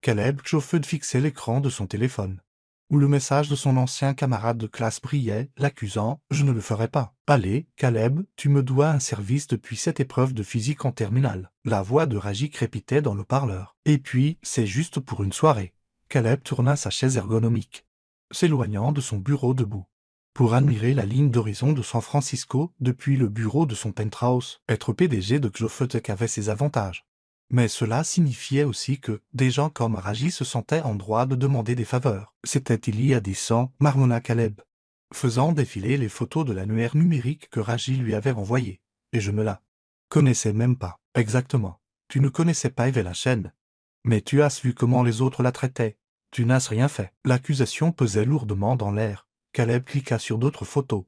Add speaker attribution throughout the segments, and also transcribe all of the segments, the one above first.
Speaker 1: Caleb Jofud fixait l'écran de son téléphone, où le message de son ancien camarade de classe brillait, l'accusant « Je ne le ferai pas ». « Allez, Caleb, tu me dois un service depuis cette épreuve de physique en terminale. » La voix de Raji crépitait dans le parleur. Et puis, c'est juste pour une soirée. Caleb tourna sa chaise ergonomique, s'éloignant de son bureau debout, pour admirer la ligne d'horizon de San Francisco depuis le bureau de son penthouse. Être PDG de Jofud avait ses avantages. Mais cela signifiait aussi que des gens comme Raji se sentaient en droit de demander des faveurs. C'était il y a 10 ans, marmonna Caleb, faisant défiler les photos de l'annuaire numérique que Raji lui avait envoyé. Et je ne la connaissais même pas. Exactement. Tu ne connaissais pas Evelyn Chen. Mais tu as vu comment les autres la traitaient. Tu n'as rien fait. L'accusation pesait lourdement dans l'air. Caleb cliqua sur d'autres photos,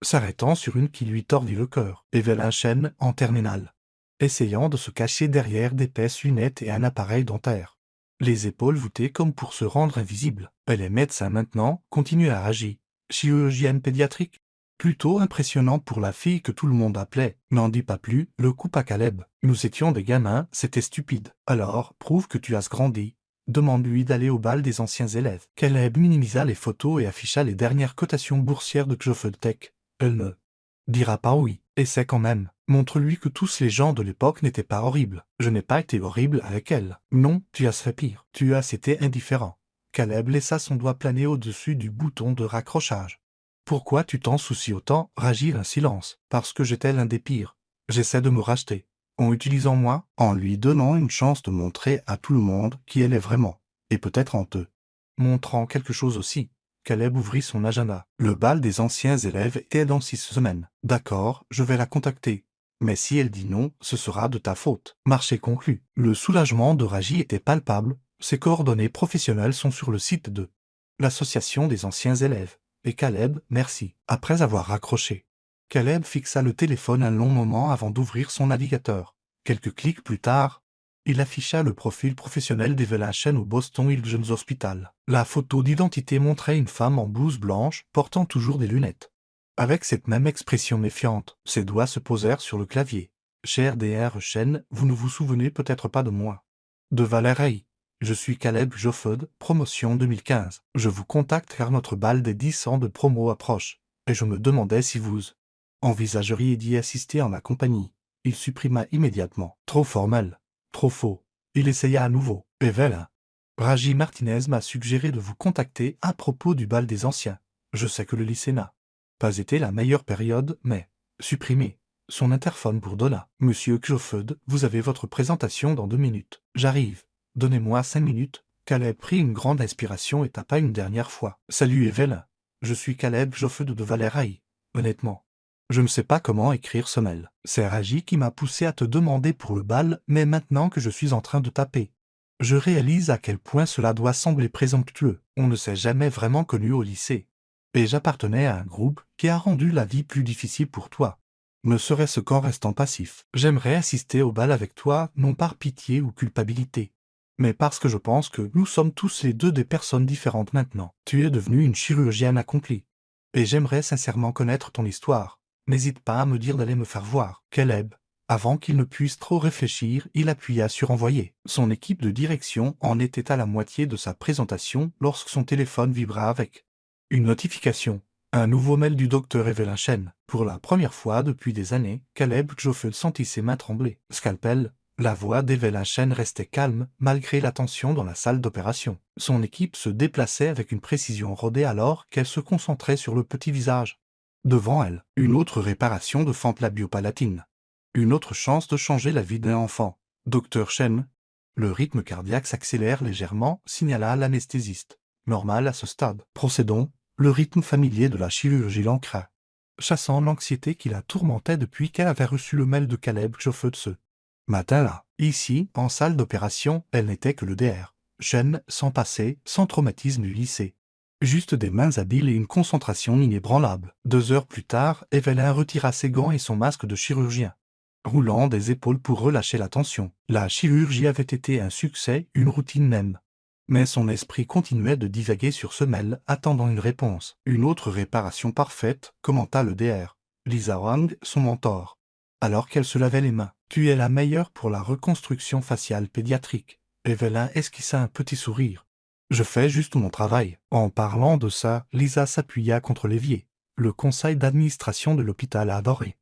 Speaker 1: s'arrêtant sur une qui lui tordit le cœur. Evelyn Chen en terminale, essayant de se cacher derrière d'épaisses lunettes et un appareil dentaire, les épaules voûtées comme pour se rendre invisible. Elle est médecin maintenant, continua Raji. Chirurgienne pédiatrique. Plutôt impressionnant pour la fille que tout le monde appelait. N'en dis pas plus, le coupa Caleb. Nous étions des gamins, c'était stupide. Alors, prouve que tu as grandi. Demande-lui d'aller au bal des anciens élèves. Caleb minimisa les photos et afficha les dernières cotations boursières de Jofud Tech. Elle ne dira pas oui. Essaie quand même. Montre-lui que tous les gens de l'époque n'étaient pas horribles. Je n'ai pas été horrible avec elle. Non, tu as fait pire. Tu as été indifférent. Caleb laissa son doigt planer au-dessus du bouton de raccrochage. Pourquoi tu t'en soucies autant? Raji un silence. Parce que j'étais l'un des pires. J'essaie de me racheter. En utilisant moi, en lui donnant une chance de montrer à tout le monde qui elle est vraiment. Et peut-être en te montrant quelque chose aussi. Caleb ouvrit son agenda. Le bal des anciens élèves était dans 6 semaines. D'accord, je vais la contacter. Mais si elle dit non, ce sera de ta faute. Marché conclu. Le soulagement de Raji était palpable. Ses coordonnées professionnelles sont sur le site de l'association des anciens élèves. Et Caleb, merci. Après avoir raccroché, Caleb fixa le téléphone un long moment avant d'ouvrir son navigateur. Quelques clics plus tard, il afficha le profil professionnel d'Evelyn Chen au Boston Children's Hospital. La photo d'identité montrait une femme en blouse blanche, portant toujours des lunettes. Avec cette même expression méfiante, ses doigts se posèrent sur le clavier. « Cher Dr. Chen, vous ne vous souvenez peut-être pas de moi. De Valérie. Je suis Caleb Jofud, promotion 2015. Je vous contacte car notre bal des 10 ans de promo approche, et je me demandais si vous envisageriez d'y assister en ma compagnie. » Il supprima immédiatement. Trop formel. Trop faux. Il essaya à nouveau. Evelyn. Raji Martinez m'a suggéré de vous contacter à propos du bal des anciens. Je sais que le lycée n'a pas été la meilleure période, mais supprimez. Son interphone bourdonna. Monsieur Jofud, vous avez votre présentation dans 2 minutes. J'arrive. Donnez-moi 5 minutes. Caleb prit une grande inspiration et tapa une dernière fois. Salut Evelyn. Je suis Caleb Jofud de Valérie. Honnêtement, je ne sais pas comment écrire ce mail. C'est Raji qui m'a poussé à te demander pour le bal, mais maintenant que je suis en train de taper, je réalise à quel point cela doit sembler présomptueux. On ne s'est jamais vraiment connu au lycée. Et j'appartenais à un groupe qui a rendu la vie plus difficile pour toi. Ne serait-ce qu'en restant passif. J'aimerais assister au bal avec toi, non par pitié ou culpabilité, mais parce que je pense que nous sommes tous les deux des personnes différentes maintenant. Tu es devenue une chirurgienne accomplie. Et j'aimerais sincèrement connaître ton histoire. N'hésite pas à me dire d'aller me faire voir. Caleb. Avant qu'il ne puisse trop réfléchir, il appuya sur envoyer. Son équipe de direction en était à la moitié de sa présentation lorsque son téléphone vibra avec une notification. Un nouveau mail du docteur Evelyn Chen. Pour la première fois depuis des années, Caleb Jofud sentit ses mains trembler. Scalpel. La voix d'Evelyn Chen restait calme, malgré la tension dans la salle d'opération. Son équipe se déplaçait avec une précision rodée alors qu'elle se concentrait sur le petit visage. Devant elle, une autre réparation de fente labiopalatine. Une autre chance de changer la vie d'un enfant. Docteur Chen. Le rythme cardiaque s'accélère légèrement, signala l'anesthésiste. Normal à ce stade. Procédons. Le rythme familier de la chirurgie l'ancra, chassant l'anxiété qui la tourmentait depuis qu'elle avait reçu le mail de Caleb Jofud ce matin-là. Ici, en salle d'opération, elle n'était que le Dr. Chen, sans passé, sans traumatisme du lycée. Juste des mains habiles et une concentration inébranlable. 2 heures plus tard, Evelyn retira ses gants et son masque de chirurgien, roulant des épaules pour relâcher la tension. La chirurgie avait été un succès, une routine même. Mais son esprit continuait de divaguer sur ce mail, attendant une réponse. Une autre réparation parfaite, commenta le Dr. Lisa Wang, son mentor, alors qu'elle se lavait les mains. Tu es la meilleure pour la reconstruction faciale pédiatrique. Evelyn esquissa un petit sourire. Je fais juste mon travail. En parlant de ça, Lisa s'appuya contre l'évier. Le conseil d'administration de l'hôpital a adoré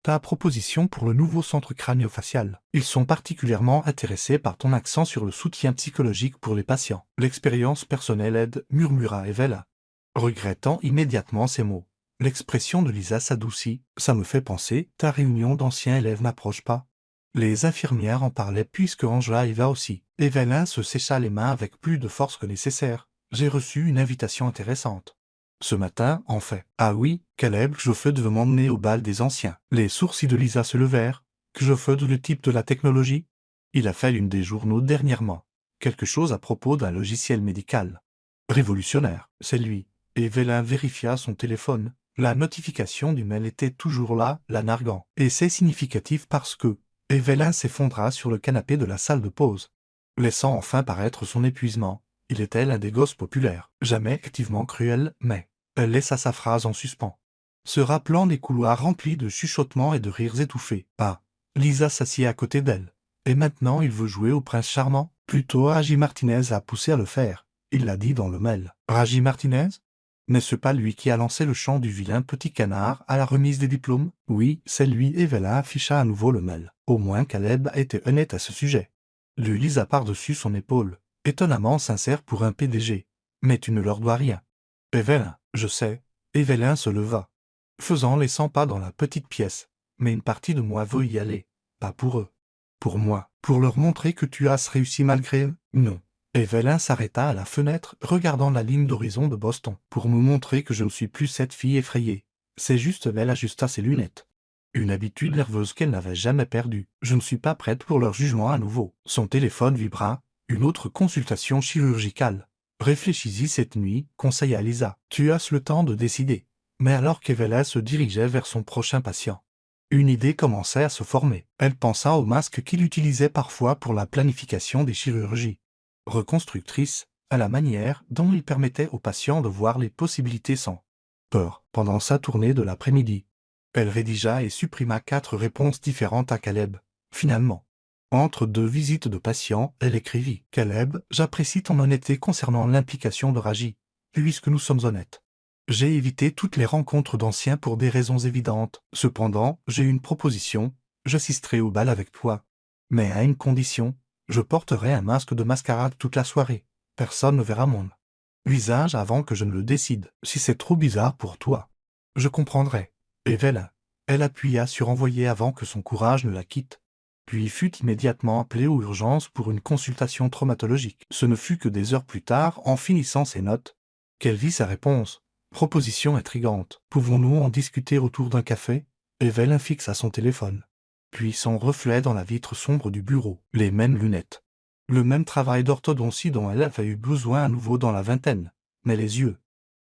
Speaker 1: ta proposition pour le nouveau centre crânio-facial. Ils sont particulièrement intéressés par ton accent sur le soutien psychologique pour les patients. L'expérience personnelle aide, murmura Evelyn, regrettant immédiatement ces mots. L'expression de Lisa s'adoucit. Ça me fait penser, ta réunion d'anciens élèves n'approche pas. Les infirmières en parlaient puisque Angela y va aussi. Evelyn se sécha les mains avec plus de force que nécessaire. J'ai reçu une invitation intéressante. Ce matin, en fait. Ah oui, Caleb Kjofud veut m'emmener au bal des anciens. Les sourcils de Lisa se levèrent. Kjofud, le type de la technologie? Il a fait l'une des journaux dernièrement. Quelque chose à propos d'un logiciel médical. Révolutionnaire, c'est lui. Evelyn vérifia son téléphone. La notification du mail était toujours là, la narguant. Et c'est significatif parce que Evelyn s'effondra sur le canapé de la salle de pause, laissant enfin paraître son épuisement. Il était l'un des gosses populaires, jamais activement cruel, mais elle laissa sa phrase en suspens, se rappelant les couloirs remplis de chuchotements et de rires étouffés. Ah, Lisa s'assit à côté d'elle. Et maintenant il veut jouer au prince charmant? Plutôt Raji Martinez a poussé à le faire. Il l'a dit dans le mail. Raji Martinez? N'est-ce pas lui qui a lancé le chant du vilain petit canard à la remise des diplômes? Oui, c'est lui. Evelyn afficha à nouveau le mail. Au moins Caleb était honnête à ce sujet. Le lisa par-dessus son épaule, étonnamment sincère pour un PDG. Mais tu ne leur dois rien. Evelyn, je sais. Evelyn se leva, faisant les 100 pas dans la petite pièce. Mais une partie de moi veut y aller. Pas pour eux. Pour moi. Pour leur montrer que tu as réussi malgré eux? Non. Evelyn s'arrêta à la fenêtre, regardant la ligne d'horizon de Boston, pour me montrer que je ne suis plus cette fille effrayée. C'est juste, elle ajusta ses lunettes. Une habitude nerveuse qu'elle n'avait jamais perdue. Je ne suis pas prête pour leur jugement à nouveau. Son téléphone vibra. Une autre consultation chirurgicale. Réfléchis-y cette nuit, conseilla Lisa. Tu as le temps de décider. Mais alors qu'Evelyn se dirigeait vers son prochain patient, une idée commençait à se former. Elle pensa au masque qu'il utilisait parfois pour la planification des chirurgies reconstructrices, à la manière dont il permettait aux patients de voir les possibilités sans peur pendant sa tournée de l'après-midi. Elle rédigea et supprima 4 réponses différentes à Caleb. Finalement, entre 2 visites de patients, elle écrivit « Caleb, j'apprécie ton honnêteté concernant l'implication de Raji, puisque nous sommes honnêtes. J'ai évité toutes les rencontres d'anciens pour des raisons évidentes. Cependant, j'ai une proposition, j'assisterai au bal avec toi. Mais à une condition, je porterai un masque de mascarade toute la soirée. Personne ne verra mon visage avant que je ne le décide. Si c'est trop bizarre pour toi, je comprendrai. Evelyn. Elle appuya sur envoyer avant que son courage ne la quitte, puis fut immédiatement appelée aux urgences pour une consultation traumatologique. Ce ne fut que des heures plus tard, en finissant ses notes, qu'elle vit sa réponse. Proposition intrigante. Pouvons-nous en discuter autour d'un café? Evelyn fixa son téléphone, puis son reflet dans la vitre sombre du bureau. Les mêmes lunettes. Le même travail d'orthodontie dont elle avait eu besoin à nouveau dans la vingtaine. Mais les yeux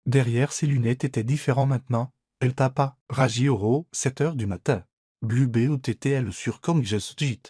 Speaker 1: derrière ses lunettes étaient différents maintenant. Elle tapa. Raji Oro, 7 heures du matin. Blue BOTTL sur Komjessjit.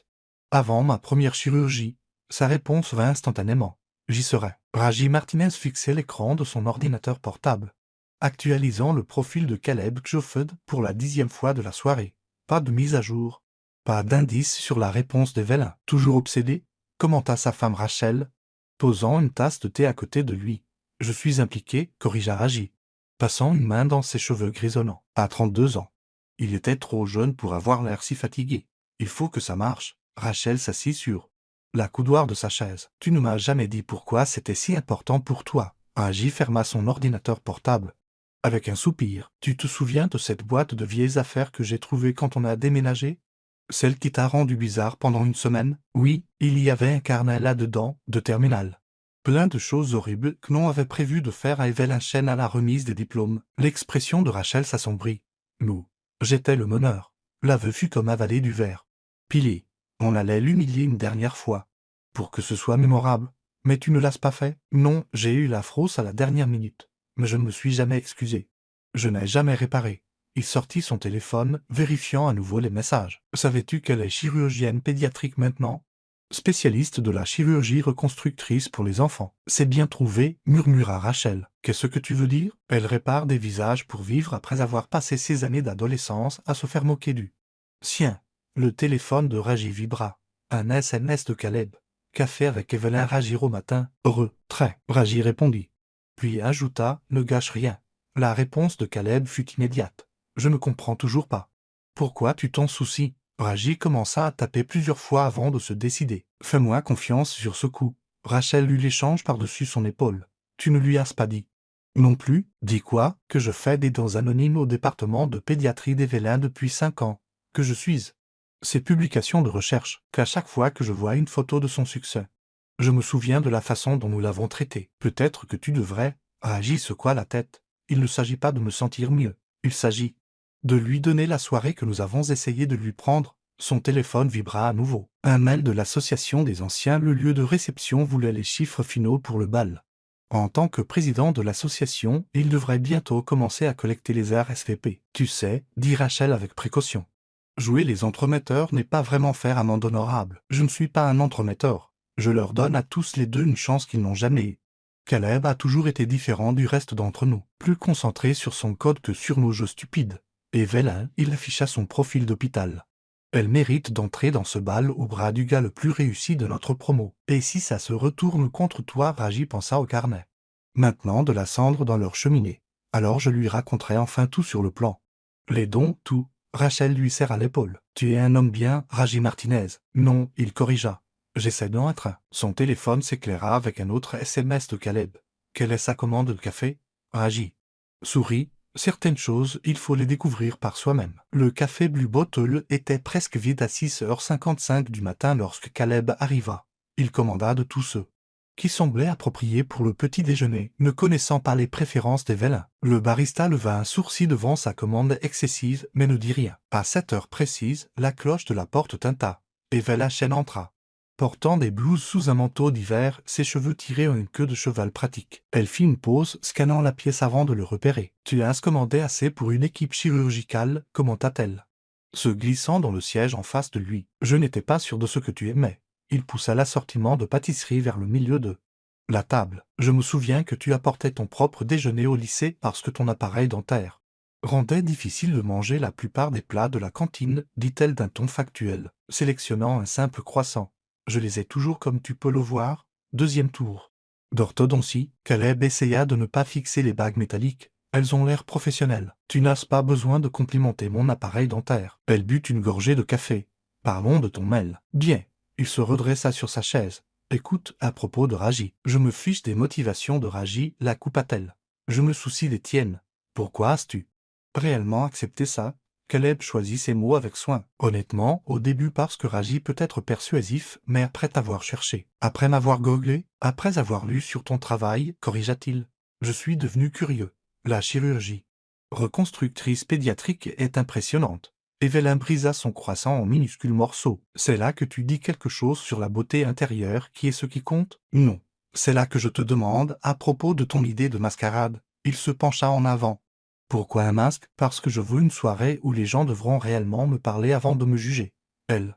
Speaker 1: Avant ma première chirurgie. Sa réponse vint instantanément. J'y serai. Raji Martinez fixait l'écran de son ordinateur portable, actualisant le profil de Caleb Kjofud pour la 10e fois de la soirée. Pas de mise à jour. Pas d'indice sur la réponse d'Evelyn. Toujours obsédé, commenta sa femme Rachel, posant une tasse de thé à côté de lui. Je suis impliqué, corrigea Raji, passant une main dans ses cheveux grisonnants. À 32 ans. Il était trop jeune pour avoir l'air si fatigué. Il faut que ça marche. Rachel s'assit sur la coudoir de sa chaise. Tu ne m'as jamais dit pourquoi c'était si important pour toi. Raji ferma son ordinateur portable. Avec un soupir. Tu te souviens de cette boîte de vieilles affaires que j'ai trouvée quand on a déménagé? Celle qui t'a rendu bizarre pendant une semaine? Oui, il y avait un carnet là-dedans, de terminal. Plein de choses horribles que l'on avait prévu de faire à Evelyn Chen à la remise des diplômes. L'expression de Rachel s'assombrit. Nous. J'étais le meneur. L'aveu fut comme avaler du verre. Pilé. On allait l'humilier une dernière fois. Pour que ce soit mémorable. Mais tu ne l'as pas fait? Non, j'ai eu la frousse à la dernière minute. Mais je ne me suis jamais excusé. Je n'ai jamais réparé. Il sortit son téléphone, vérifiant à nouveau les messages. Savais-tu qu'elle est chirurgienne pédiatrique maintenant? Spécialiste de la chirurgie reconstructrice pour les enfants. C'est bien trouvé, murmura Rachel. Qu'est-ce que tu veux dire? Elle répare des visages pour vivre après avoir passé ses années d'adolescence à se faire moquer du sien. Le téléphone de Raji vibra. Un SMS de Caleb. café avec Evelyn Ragir au matin, heureux, très. Ragir répondit. Puis ajouta, ne gâche rien. La réponse de Caleb fut immédiate. Je ne comprends toujours pas. Pourquoi tu t'en soucies? Ragir commença à taper plusieurs fois avant de se décider. Fais-moi confiance sur ce coup. Rachel lut l'échange par-dessus son épaule. Tu ne lui as pas dit. Non plus, dis quoi, que je fais des dons anonymes au département de pédiatrie d'Evelyn depuis 5 ans, que je suis. Ces publications de recherche, qu'à chaque fois que je vois une photo de son succès. Je me souviens de la façon dont nous l'avons traité. Peut-être que tu devrais. Ragis secoua la tête. Il ne s'agit pas de me sentir mieux. Il s'agit de lui donner la soirée que nous avons essayé de lui prendre. Son téléphone vibra à nouveau. Un mail de l'association des anciens, le lieu de réception voulait les chiffres finaux pour le bal. En tant que président de l'association, il devrait bientôt commencer à collecter les RSVP. Tu sais, dit Rachel avec précaution. Jouer les entremetteurs n'est pas vraiment faire amende honorable. Je ne suis pas un entremetteur. Je leur donne à tous les deux une chance qu'ils n'ont jamais eue. Caleb a toujours été différent du reste d'entre nous, plus concentré sur son code que sur nos jeux stupides. Et Evelyn, il afficha son profil d'hôpital. Elle mérite d'entrer dans ce bal au bras du gars le plus réussi de notre promo. Et si ça se retourne contre toi, Raji pensa au carnet. Maintenant de la cendre dans leur cheminée. Alors je lui raconterai enfin tout sur le plan. Les dons, tout. Rachel lui serra l'épaule. Tu es un homme bien, Raji Martinez. Non, il corrigea. J'essaie d'en être un. Son téléphone s'éclaira avec un autre SMS de Caleb. Quelle est sa commande de café? Raji sourit. Certaines choses, il faut les découvrir par soi-même. Le café Blue Bottle était presque vide à 6h55 du matin lorsque Caleb arriva. Il commanda de tous ceux qui semblaient appropriés pour le petit déjeuner, ne connaissant pas les préférences d'Evelyn. Le barista leva un sourcil devant sa commande excessive, mais ne dit rien. À 7 heures précises, la cloche de la porte tinta. Evelyn Chen entra. Portant des blouses sous un manteau d'hiver, ses cheveux tirés en une queue de cheval pratique. Elle fit une pause, scannant la pièce avant de le repérer. « Tu as commandé assez pour une équipe chirurgicale, commenta-t-elle, se glissant dans le siège en face de lui. Je n'étais pas sûr de ce que tu aimais. » Il poussa l'assortiment de pâtisserie vers le milieu de la table. « Je me souviens que tu apportais ton propre déjeuner au lycée parce que ton appareil dentaire rendait difficile de manger la plupart des plats de la cantine, dit-elle d'un ton factuel, sélectionnant un simple croissant. Je les ai toujours comme tu peux le voir. Deuxième tour d'orthodontie. Caleb essaya de ne pas fixer les bagues métalliques. Elles ont l'air professionnelles. Tu n'as pas besoin de complimenter mon appareil dentaire. Elle but une gorgée de café. Parlons de ton mail. Bien. Il se redressa sur sa chaise. Écoute, à propos de Raji. Je me fiche des motivations de Raji, la coupa-t-elle. Je me soucie des tiennes. Pourquoi as-tu réellement accepté ça? Caleb choisit ses mots avec soin. Honnêtement, au début parce que Raji peut être persuasif, mais après t'avoir cherché. Après m'avoir googlé, après avoir lu sur ton travail, corrigea-t-il. Je suis devenu curieux. La chirurgie reconstructrice pédiatrique est impressionnante. Evelyn brisa son croissant en minuscules morceaux. C'est là que tu dis quelque chose sur la beauté intérieure qui est ce qui compte? Non. C'est là que je te demande à propos de ton idée de mascarade. Il se pencha en avant. Pourquoi un masque? Parce que je veux une soirée où les gens devront réellement me parler avant de me juger. Elle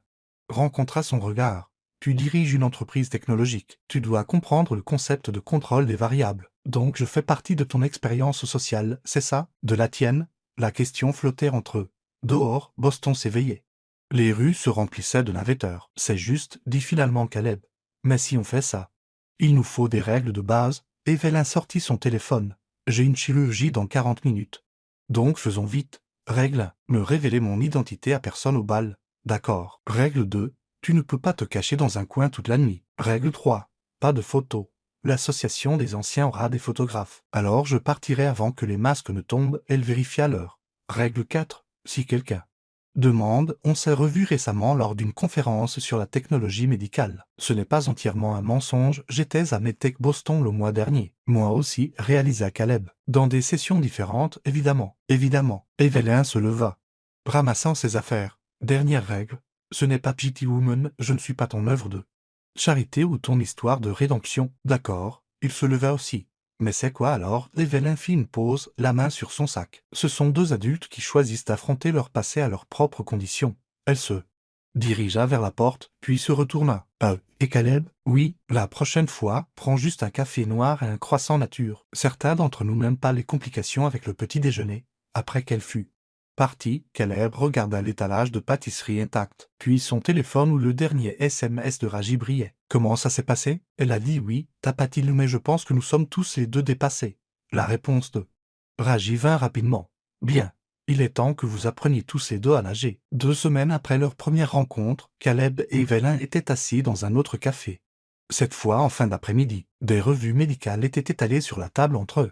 Speaker 1: rencontra son regard. Tu diriges une entreprise technologique. Tu dois comprendre le concept de contrôle des variables. Donc je fais partie de ton expérience sociale, c'est ça? De la tienne? La question flottait entre eux. Dehors, Boston s'éveillait. Les rues se remplissaient de navetteurs. C'est juste, dit finalement Caleb. Mais si on fait ça, il nous faut des règles de base. Evelyn sortit son téléphone. J'ai une chirurgie dans 40 minutes. Donc faisons vite. Règle 1. Ne révéler mon identité à personne au bal. D'accord. Règle 2. Tu ne peux pas te cacher dans un coin toute la nuit. Règle 3. Pas de photos. L'association des anciens aura des photographes. Alors je partirai avant que les masques ne tombent, elle vérifia l'heure. Règle 4. Si quelqu'un demande, on s'est revu récemment lors d'une conférence sur la technologie médicale. Ce n'est pas entièrement un mensonge, j'étais à MedTech Boston le mois dernier. Moi aussi, réalisa Caleb. Dans des sessions différentes, évidemment. Évidemment. Evelyn se leva, ramassant ses affaires. Dernière règle. Ce n'est pas Pretty Woman, je ne suis pas ton œuvre de charité ou ton histoire de rédemption. D'accord. Il se leva aussi. Mais c'est quoi alors? Evelyn fit une pause, la main sur son sac. Ce sont deux adultes qui choisissent d'affronter leur passé à leurs propres conditions. Elle se dirigea vers la porte, puis se retourna. Et Caleb? Oui, la prochaine fois, prends juste un café noir et un croissant nature. Certains d'entre nous n'aiment pas les complications avec le petit déjeuner. Après qu'elle fut Parti, Caleb regarda l'étalage de pâtisserie intact, puis son téléphone où le dernier SMS de Raji brillait. Comment ça s'est passé? Elle a dit oui, tapa-t-il, mais je pense que nous sommes tous les deux dépassés. La réponse de Raji vint rapidement. Bien. Il est temps que vous appreniez tous les deux à nager. 2 semaines après leur première rencontre, Caleb et Evelyn étaient assis dans un autre café. Cette fois en fin d'après-midi, des revues médicales étaient étalées sur la table entre eux.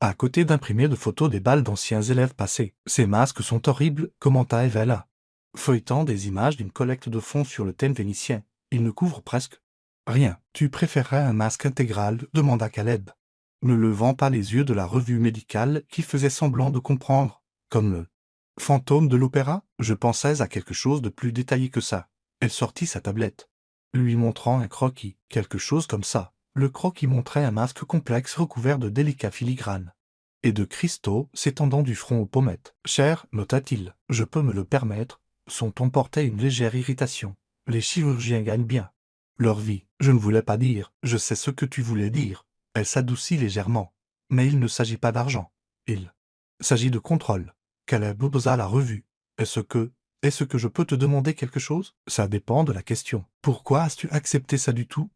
Speaker 1: À côté d'imprimés de photos des balles d'anciens élèves passés. Ces masques sont horribles, commenta Evelyn. Feuilletant des images d'une collecte de fonds sur le thème vénitien, ils ne couvrent presque rien. Tu préférerais un masque intégral? Demanda Caleb, ne levant pas les yeux de la revue médicale qui faisait semblant de comprendre. Comme le fantôme de l'opéra, je pensais à quelque chose de plus détaillé que ça. Elle sortit sa tablette, lui montrant un croquis, quelque chose comme ça. Le croquis montrait un masque complexe recouvert de délicats filigranes et de cristaux s'étendant du front aux pommettes. « Cher, nota-t-il, je peux me le permettre. » Son ton portait une légère irritation. Les chirurgiens gagnent bien leur vie. Je ne voulais pas dire. Je sais ce que tu voulais dire. Elle s'adoucit légèrement. Mais il ne s'agit pas d'argent. Il s'agit de contrôle. Caleb posa la revue. Est-ce que je peux te demander quelque chose? Ça dépend de la question. Pourquoi as-tu accepté ça du tout?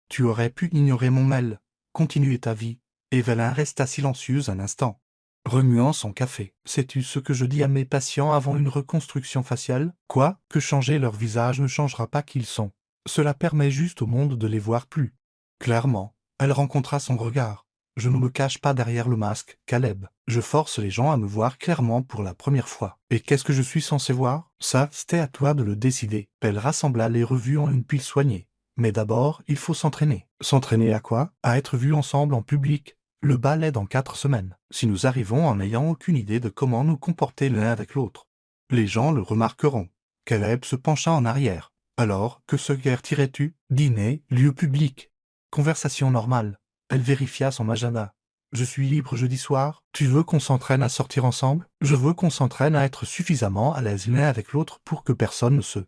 Speaker 1: Tu aurais pu ignorer mon mail. Continuer ta vie. Evelyn resta silencieuse un instant, remuant son café. Sais-tu ce que je dis à mes patients avant une reconstruction faciale? Quoi? Que changer leur visage ne changera pas qui ils sont. Cela permet juste au monde de les voir plus clairement. Elle rencontra son regard. Je ne me cache pas derrière le masque, Caleb. Je force les gens à me voir clairement pour la première fois. Et qu'est-ce que je suis censé voir? Ça, c'était à toi de le décider. Elle rassembla les revues en une pile soignée. Mais d'abord, il faut s'entraîner. S'entraîner à quoi? À être vus ensemble en public. Le bal est dans 4 semaines. Si nous arrivons en n'ayant aucune idée de comment nous comporter l'un avec l'autre, les gens le remarqueront. Caleb se pencha en arrière. Alors, que se guère-tirais-tu? Dîner, lieu public. Conversation normale. Elle vérifia son agenda. Je suis libre jeudi soir. Tu veux qu'on s'entraîne à sortir ensemble? Je veux qu'on s'entraîne à être suffisamment à l'aise l'un avec l'autre pour que personne ne se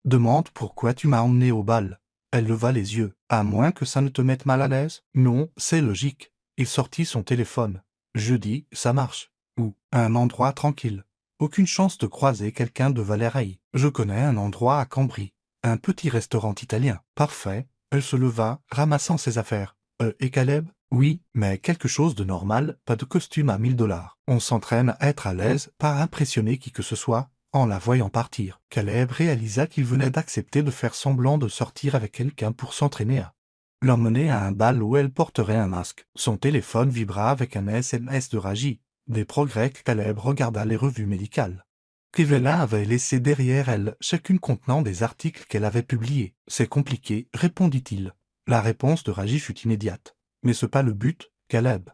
Speaker 1: demande pourquoi tu m'as emmené au bal. Elle leva les yeux. À moins que ça ne te mette mal à l'aise? Non, c'est logique. Il sortit son téléphone. Jeudi, ça marche. Où? Un endroit tranquille. Aucune chance de croiser quelqu'un de Valérie. Je connais un endroit à Cambry. Un petit restaurant italien. Parfait. Elle se leva, ramassant ses affaires. Et Caleb? Oui, mais quelque chose de normal, pas de costume à 1000 $. On s'entraîne à être à l'aise, pas à impressionner qui que ce soit. En la voyant partir, Caleb réalisa qu'il venait d'accepter de faire semblant de sortir avec quelqu'un pour s'entraîner à l'emmener à un bal où elle porterait un masque. Son téléphone vibra avec un SMS de Raji. Des progrès. Caleb regarda les revues médicales qu'Evelyn avait laissées derrière elle, chacune contenant des articles qu'elle avait publiés. C'est compliqué, répondit-il. La réponse de Raji fut immédiate. Mais ce pas le but, Caleb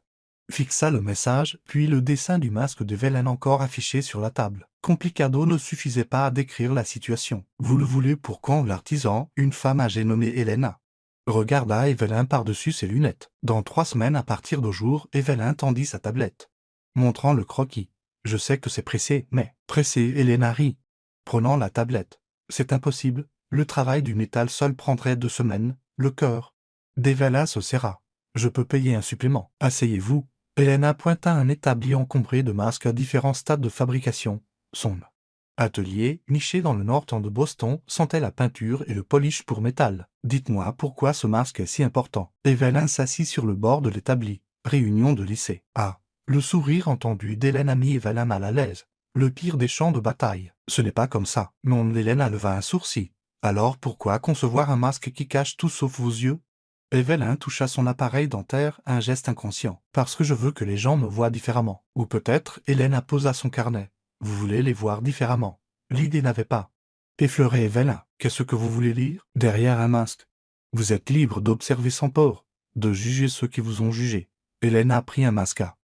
Speaker 1: fixa le message, puis le dessin du masque d'Evelyn encore affiché sur la table. Complicado ne suffisait pas à décrire la situation. Vous le voulez pour quand? L'artisan, une femme âgée nommée Helena, regarda Evelyn par-dessus ses lunettes. Dans 3 semaines à partir d'aujourd'hui, Evelyn tendit sa tablette, montrant le croquis. Je sais que c'est pressé, mais... Pressé, Helena rit, prenant la tablette. C'est impossible. Le travail du métal seul prendrait 2 semaines. Le cœur d'Evelyn se serra. Je peux payer un supplément. Asseyez-vous. Helena pointa un établi encombré de masques à différents stades de fabrication. Son atelier, niché dans le nord-end de Boston, sentait la peinture et le polish pour métal. Dites-moi pourquoi ce masque est si important. Evelyn s'assit sur le bord de l'établi. Réunion de lycée. Ah. Le sourire entendu d'Hélène a mis Evelyn mal à l'aise. Le pire des champs de bataille. Ce n'est pas comme ça. Non, Hélène leva un sourcil. Alors pourquoi concevoir un masque qui cache tout sauf vos yeux? Evelyn toucha son appareil dentaire, un geste inconscient. Parce que je veux que les gens me voient différemment. Ou peut-être, Hélène posa son carnet. Vous voulez les voir différemment. L'idée n'avait pas effleuré Evelyn. Qu'est-ce que vous voulez lire? Derrière un masque. Vous êtes libre d'observer sans peur, de juger ceux qui vous ont jugé. Hélène a pris un masque à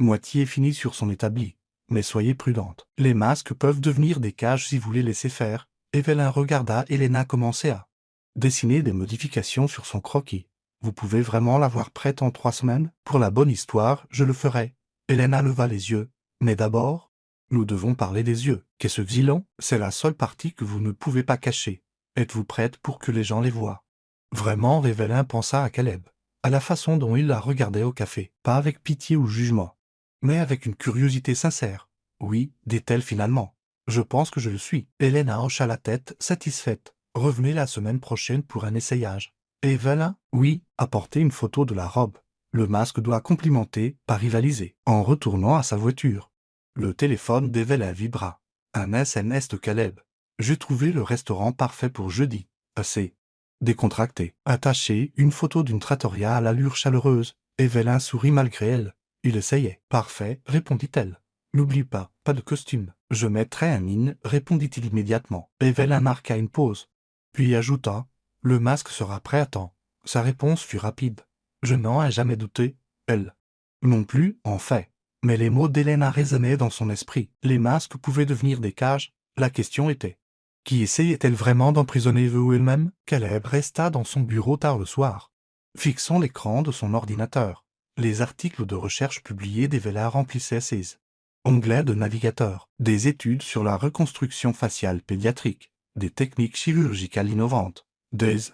Speaker 1: moitié fini sur son établi. Mais soyez prudente. Les masques peuvent devenir des cages si vous les laissez faire. Evelyn regarda Helena commencer à dessiner des modifications sur son croquis. Vous pouvez vraiment l'avoir prête en 3 semaines? Pour la bonne histoire, je le ferai. Helena leva les yeux. Mais d'abord, nous devons parler des yeux. Qu'est-ce que Zilon? C'est la seule partie que vous ne pouvez pas cacher. Êtes-vous prête pour que les gens les voient? Vraiment, Evelyn pensa à Caleb, à la façon dont il la regardait au café, pas avec pitié ou jugement, mais avec une curiosité sincère. Oui, dit-elle finalement. Je pense que je le suis. Elena hocha la tête, satisfaite. Revenez la semaine prochaine pour un essayage. Evelyn? Oui, apportez une photo de la robe. Le masque doit complimenter, pas rivaliser. En retournant à sa voiture. Le téléphone d'Evelyn vibra. Un SMS de Caleb. J'ai trouvé le restaurant parfait pour jeudi. Assez. Décontracté. Attaché, une photo d'une trattoria à l'allure chaleureuse. Evelyn sourit malgré elle. Il essayait. Parfait, répondit-elle. N'oublie pas de costume. Je mettrai un in, répondit-il immédiatement. Evelyn marqua une pause. Puis ajouta, le masque sera prêt à temps. Sa réponse fut rapide. Je n'en ai jamais douté. Elle. Non plus, en fait. Mais les mots d'Helena résonnaient dans son esprit. Les masques pouvaient devenir des cages. La question était. Qui essayait-elle vraiment d'emprisonner Eve ou elle-même? Caleb resta dans son bureau tard le soir, fixant l'écran de son ordinateur. Les articles de recherche publiés d'Evela remplissaient ses onglets de navigateur. Des études sur la reconstruction faciale pédiatrique, des techniques chirurgicales innovantes, des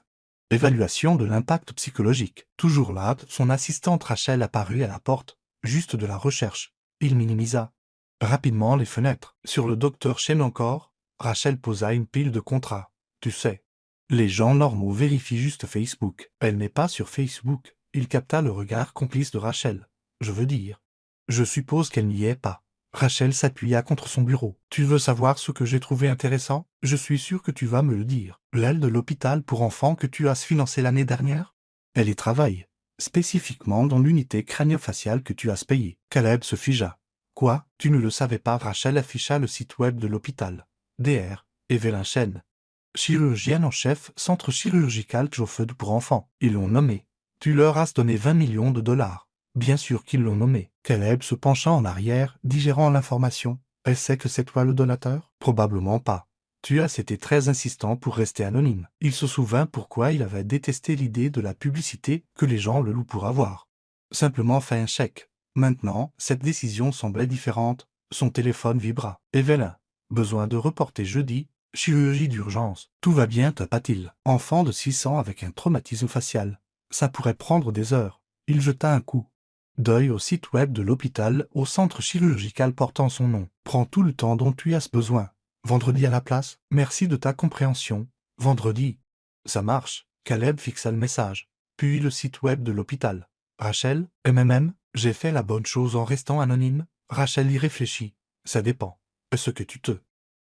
Speaker 1: évaluations de l'impact psychologique. Toujours là, son assistante Rachel apparut à la porte, juste de la recherche. Il minimisa rapidement les fenêtres. Sur le docteur Chen encore, Rachel posa une pile de contrats. Tu sais, les gens normaux vérifient juste Facebook. Elle n'est pas sur Facebook. Il capta le regard complice de Rachel. Je veux dire. Je suppose qu'elle n'y est pas. Rachel s'appuya contre son bureau. Tu veux savoir ce que j'ai trouvé intéressant? Je suis sûr que tu vas me le dire. L'aile de l'hôpital pour enfants que tu as financé l'année dernière? Elle y travaille. Spécifiquement dans l'unité crânio-faciale que tu as payée. Caleb se figea. Quoi? Tu ne le savais pas? Rachel afficha le site web de l'hôpital. Dr. Evelyn Chen. Chirurgienne en chef, centre chirurgical Jofed pour enfants. Ils l'ont nommé. Tu leur as donné 20 millions de dollars. Bien sûr qu'ils l'ont nommé. Caleb se pencha en arrière, digérant l'information. Elle sait que c'est toi le donateur? Probablement pas. Tu as été très insistant pour rester anonyme. Il se souvint pourquoi il avait détesté l'idée de la publicité que les gens le louent pour avoir. Simplement fait un chèque. Maintenant, cette décision semblait différente. Son téléphone vibra. Evelyn. Besoin de reporter jeudi. Chirurgie d'urgence. Tout va bien, tapa-t-il. Enfant de 6 ans avec un traumatisme facial. Ça pourrait prendre des heures. Il jeta un coup d'œil au site web de l'hôpital, au centre chirurgical portant son nom. Prends tout le temps dont tu as besoin. Vendredi à la place? Merci de ta compréhension. Vendredi. Ça marche. Caleb fixa le message. Puis le site web de l'hôpital. Rachel, MMM, j'ai fait la bonne chose en restant anonyme? Rachel y réfléchit. Ça dépend. Est-ce que tu te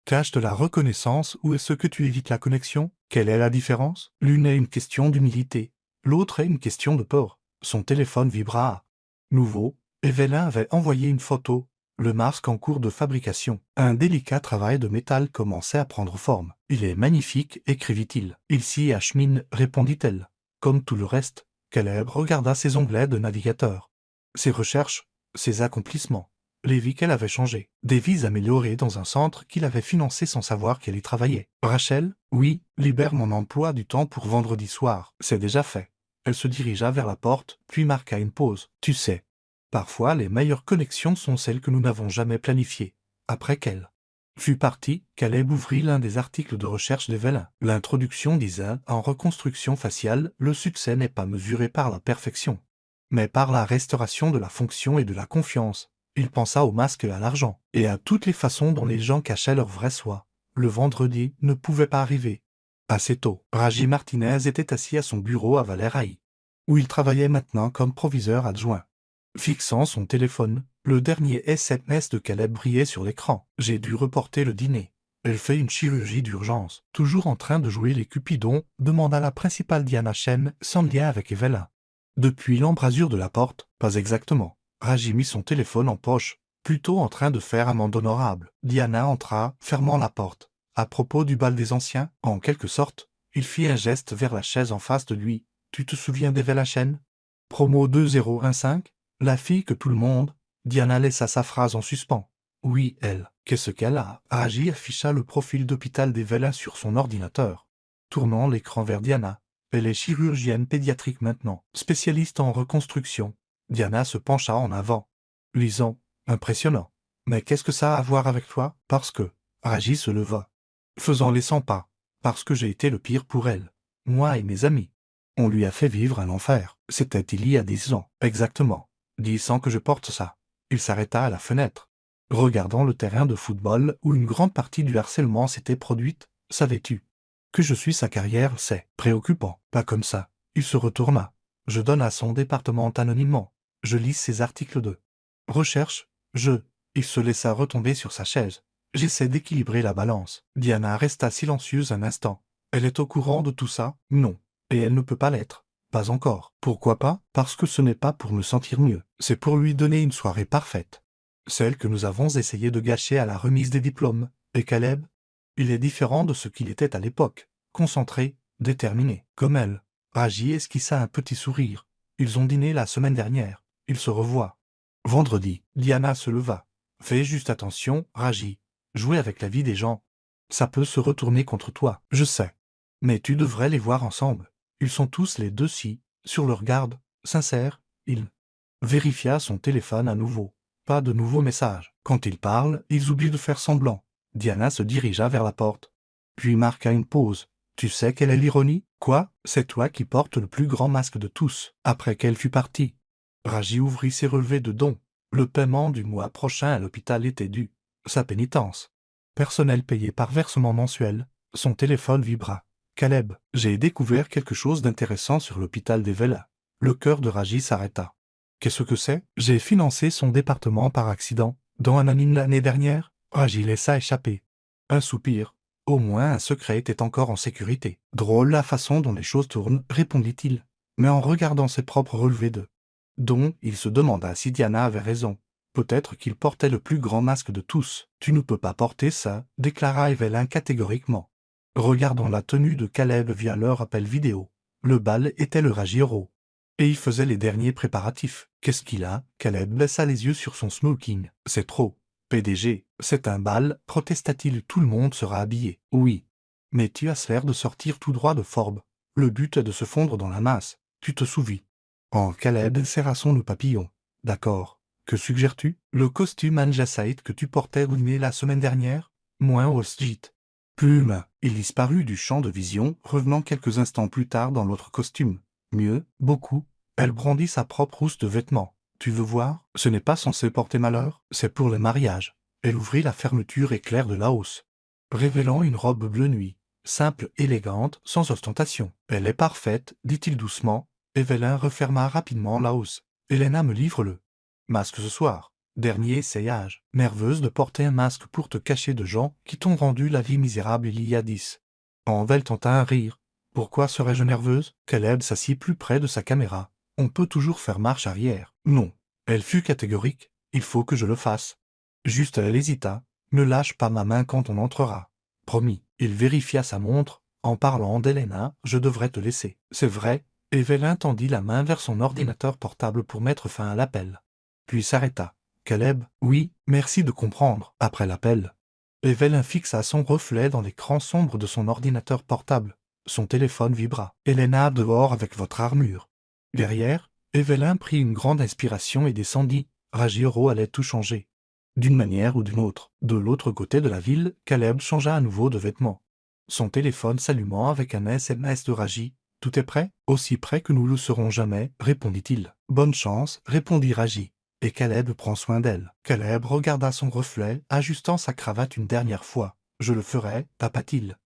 Speaker 1: caches de la reconnaissance ou est-ce que tu évites la connexion? Quelle est la différence? L'une est une question d'humilité. L'autre est une question de peur. Son téléphone vibra. Nouveau, Evelyn avait envoyé une photo. Le masque en cours de fabrication. Un délicat travail de métal commençait à prendre forme. Il est magnifique, écrivit-il. Il s'y achemine, répondit-elle. Comme tout le reste, Caleb regarda ses onglets de navigateur. Ses recherches, ses accomplissements. Les vies qu'elle avait changées. Des vies améliorées dans un centre qu'il avait financé sans savoir qu'elle y travaillait. Rachel, oui, libère mon emploi du temps pour vendredi soir. C'est déjà fait. Elle se dirigea vers la porte, puis marqua une pause. Tu sais, parfois les meilleures connexions sont celles que nous n'avons jamais planifiées. Après qu'elle fut partie, Caleb ouvrit l'un des articles de recherche d'Evelyn. L'introduction disait « En reconstruction faciale, le succès n'est pas mesuré par la perfection, mais par la restauration de la fonction et de la confiance. » Il pensa au masque et à l'argent, et à toutes les façons dont les gens cachaient leur vrai soi. Le vendredi ne pouvait pas arriver. Assez tôt, Raji Martinez était assis à son bureau à Valeraï, où il travaillait maintenant comme proviseur adjoint. Fixant son téléphone, le dernier SMS de Caleb brillait sur l'écran. J'ai dû reporter le dîner. Elle fait une chirurgie d'urgence. Toujours en train de jouer les Cupidons, demanda la principale Diana Chen, sans lien avec Evelyn. Depuis l'embrasure de la porte, pas exactement. Raji mit son téléphone en poche, plutôt en train de faire amende honorable. Diana entra, fermant la porte. À propos du bal des anciens, en quelque sorte, il fit un geste vers la chaise en face de lui. Tu te souviens d'Evelyn Chen? Promo 2015? La fille que tout le monde... Diana laissa sa phrase en suspens. Oui, elle. Qu'est-ce qu'elle a? Raji afficha le profil d'hôpital d'Evelyn sur son ordinateur, tournant l'écran vers Diana. Elle est chirurgienne pédiatrique maintenant, spécialiste en reconstruction. Diana se pencha en avant, lisant. Impressionnant. Mais qu'est-ce que ça a à voir avec toi? Parce que... Raji se leva, faisant les 100 pas. Parce que j'ai été le pire pour elle. Moi et mes amis. On lui a fait vivre un enfer. C'était il y a 10 ans. Exactement. 10 ans que je porte ça. Il s'arrêta à la fenêtre. regardant le terrain de football où une grande partie du harcèlement s'était produite. Savais-tu que je suis sa carrière? C'est préoccupant. Pas comme ça. Il se retourna. Je donne à son département anonymement. Je lis ses articles de recherche. Il se laissa retomber sur sa chaise. J'essaie d'équilibrer la balance. Diana resta silencieuse un instant. Elle est au courant de tout ça? Non. Et elle ne peut pas l'être. Pas encore. Pourquoi pas? Parce que ce n'est pas pour me sentir mieux. C'est pour lui donner une soirée parfaite. Celle que nous avons essayé de gâcher à la remise des diplômes. Et Caleb? Il est différent de ce qu'il était à l'époque. Concentré, déterminé, comme elle. Raji esquissa un petit sourire. Ils ont dîné la semaine dernière. Ils se revoient. Vendredi, Diana se leva. Fais juste attention, Raji. Jouer avec la vie des gens. Ça peut se retourner contre toi, je sais. Mais tu devrais les voir ensemble. Ils sont tous les deux sur leur garde, sincères. Il vérifia son téléphone à nouveau. Pas de nouveaux messages. Quand ils parlent, ils oublient de faire semblant. Diana se dirigea vers la porte. Puis marqua une pause. Tu sais quelle est l'ironie? Quoi? C'est toi qui portes le plus grand masque de tous. Après qu'elle fut partie, Raji ouvrit ses relevés de dons. Le paiement du mois prochain à l'hôpital était dû. Sa pénitence. Personnel payé par versement mensuel. Son téléphone vibra. Caleb, j'ai découvert quelque chose d'intéressant sur l'hôpital des Vela. Le cœur de Raji s'arrêta. Qu'est-ce que c'est? J'ai financé son département par accident, dans un anime l'année dernière. Raji laissa échapper un soupir. Au moins un secret était encore en sécurité. Drôle la façon dont les choses tournent, répondit-il. Mais en regardant ses propres relevés de dont il se demanda si Diana avait raison. Peut-être qu'il portait le plus grand masque de tous. Tu ne peux pas porter ça, déclara Evelyn catégoriquement. Regardant la tenue de Caleb via leur appel vidéo. Le bal était le Rajiro. Et il faisait les derniers préparatifs. Qu'est-ce qu'il a? Caleb baissa les yeux sur son smoking. C'est trop. PDG, c'est un bal, protesta-t-il. Tout le monde sera habillé. Oui. Mais tu as l'air de sortir tout droit de Forbes. Le but est de se fondre dans la masse. Tu te souviens. Oh, Caleb serra son papillon. D'accord. Que suggères-tu? Le costume Anjasaïd que tu portais Roumé la semaine dernière? Moins Osjit. Plume. Il disparut du champ de vision, revenant quelques instants plus tard dans l'autre costume. Mieux, beaucoup. Elle brandit sa propre housse de vêtements. Tu veux voir? Ce n'est pas censé porter malheur, c'est pour le mariage. Elle ouvrit la fermeture éclair de la housse, révélant une robe bleu nuit, simple, élégante, sans ostentation. Elle est parfaite, dit-il doucement. Evelyn referma rapidement la housse. Elena me livre le masque ce soir. Dernier essayage. Nerveuse de porter un masque pour te cacher de gens qui t'ont rendu la vie misérable il y a 10 ans. Elle tenta un rire. Pourquoi serais-je nerveuse? Caleb s'assit plus près de sa caméra. On peut toujours faire marche arrière. Non. Elle fut catégorique. Il faut que je le fasse. Juste elle hésita. Ne lâche pas ma main quand on entrera. Promis. Il vérifia sa montre. En parlant d'Elena, je devrais te laisser. C'est vrai. Evelyn tendit la main vers son ordinateur portable pour mettre fin à l'appel. Puis s'arrêta. Caleb, oui, merci de comprendre. Après l'appel, Evelyn fixa son reflet dans l'écran sombre de son ordinateur portable. Son téléphone vibra. Elena dehors avec votre armure. Derrière, Evelyn prit une grande inspiration et descendit. Rajiro allait tout changer. D'une manière ou d'une autre. De l'autre côté de la ville, Caleb changea à nouveau de vêtements. Son téléphone s'allumant avec un SMS de Raji. Tout est prêt? Aussi prêt que nous le serons jamais, répondit-il. Bonne chance, répondit Raji. Et Caleb prend soin d'elle. Caleb regarda son reflet, ajustant sa cravate une dernière fois. Je le ferai, tapa-t-il.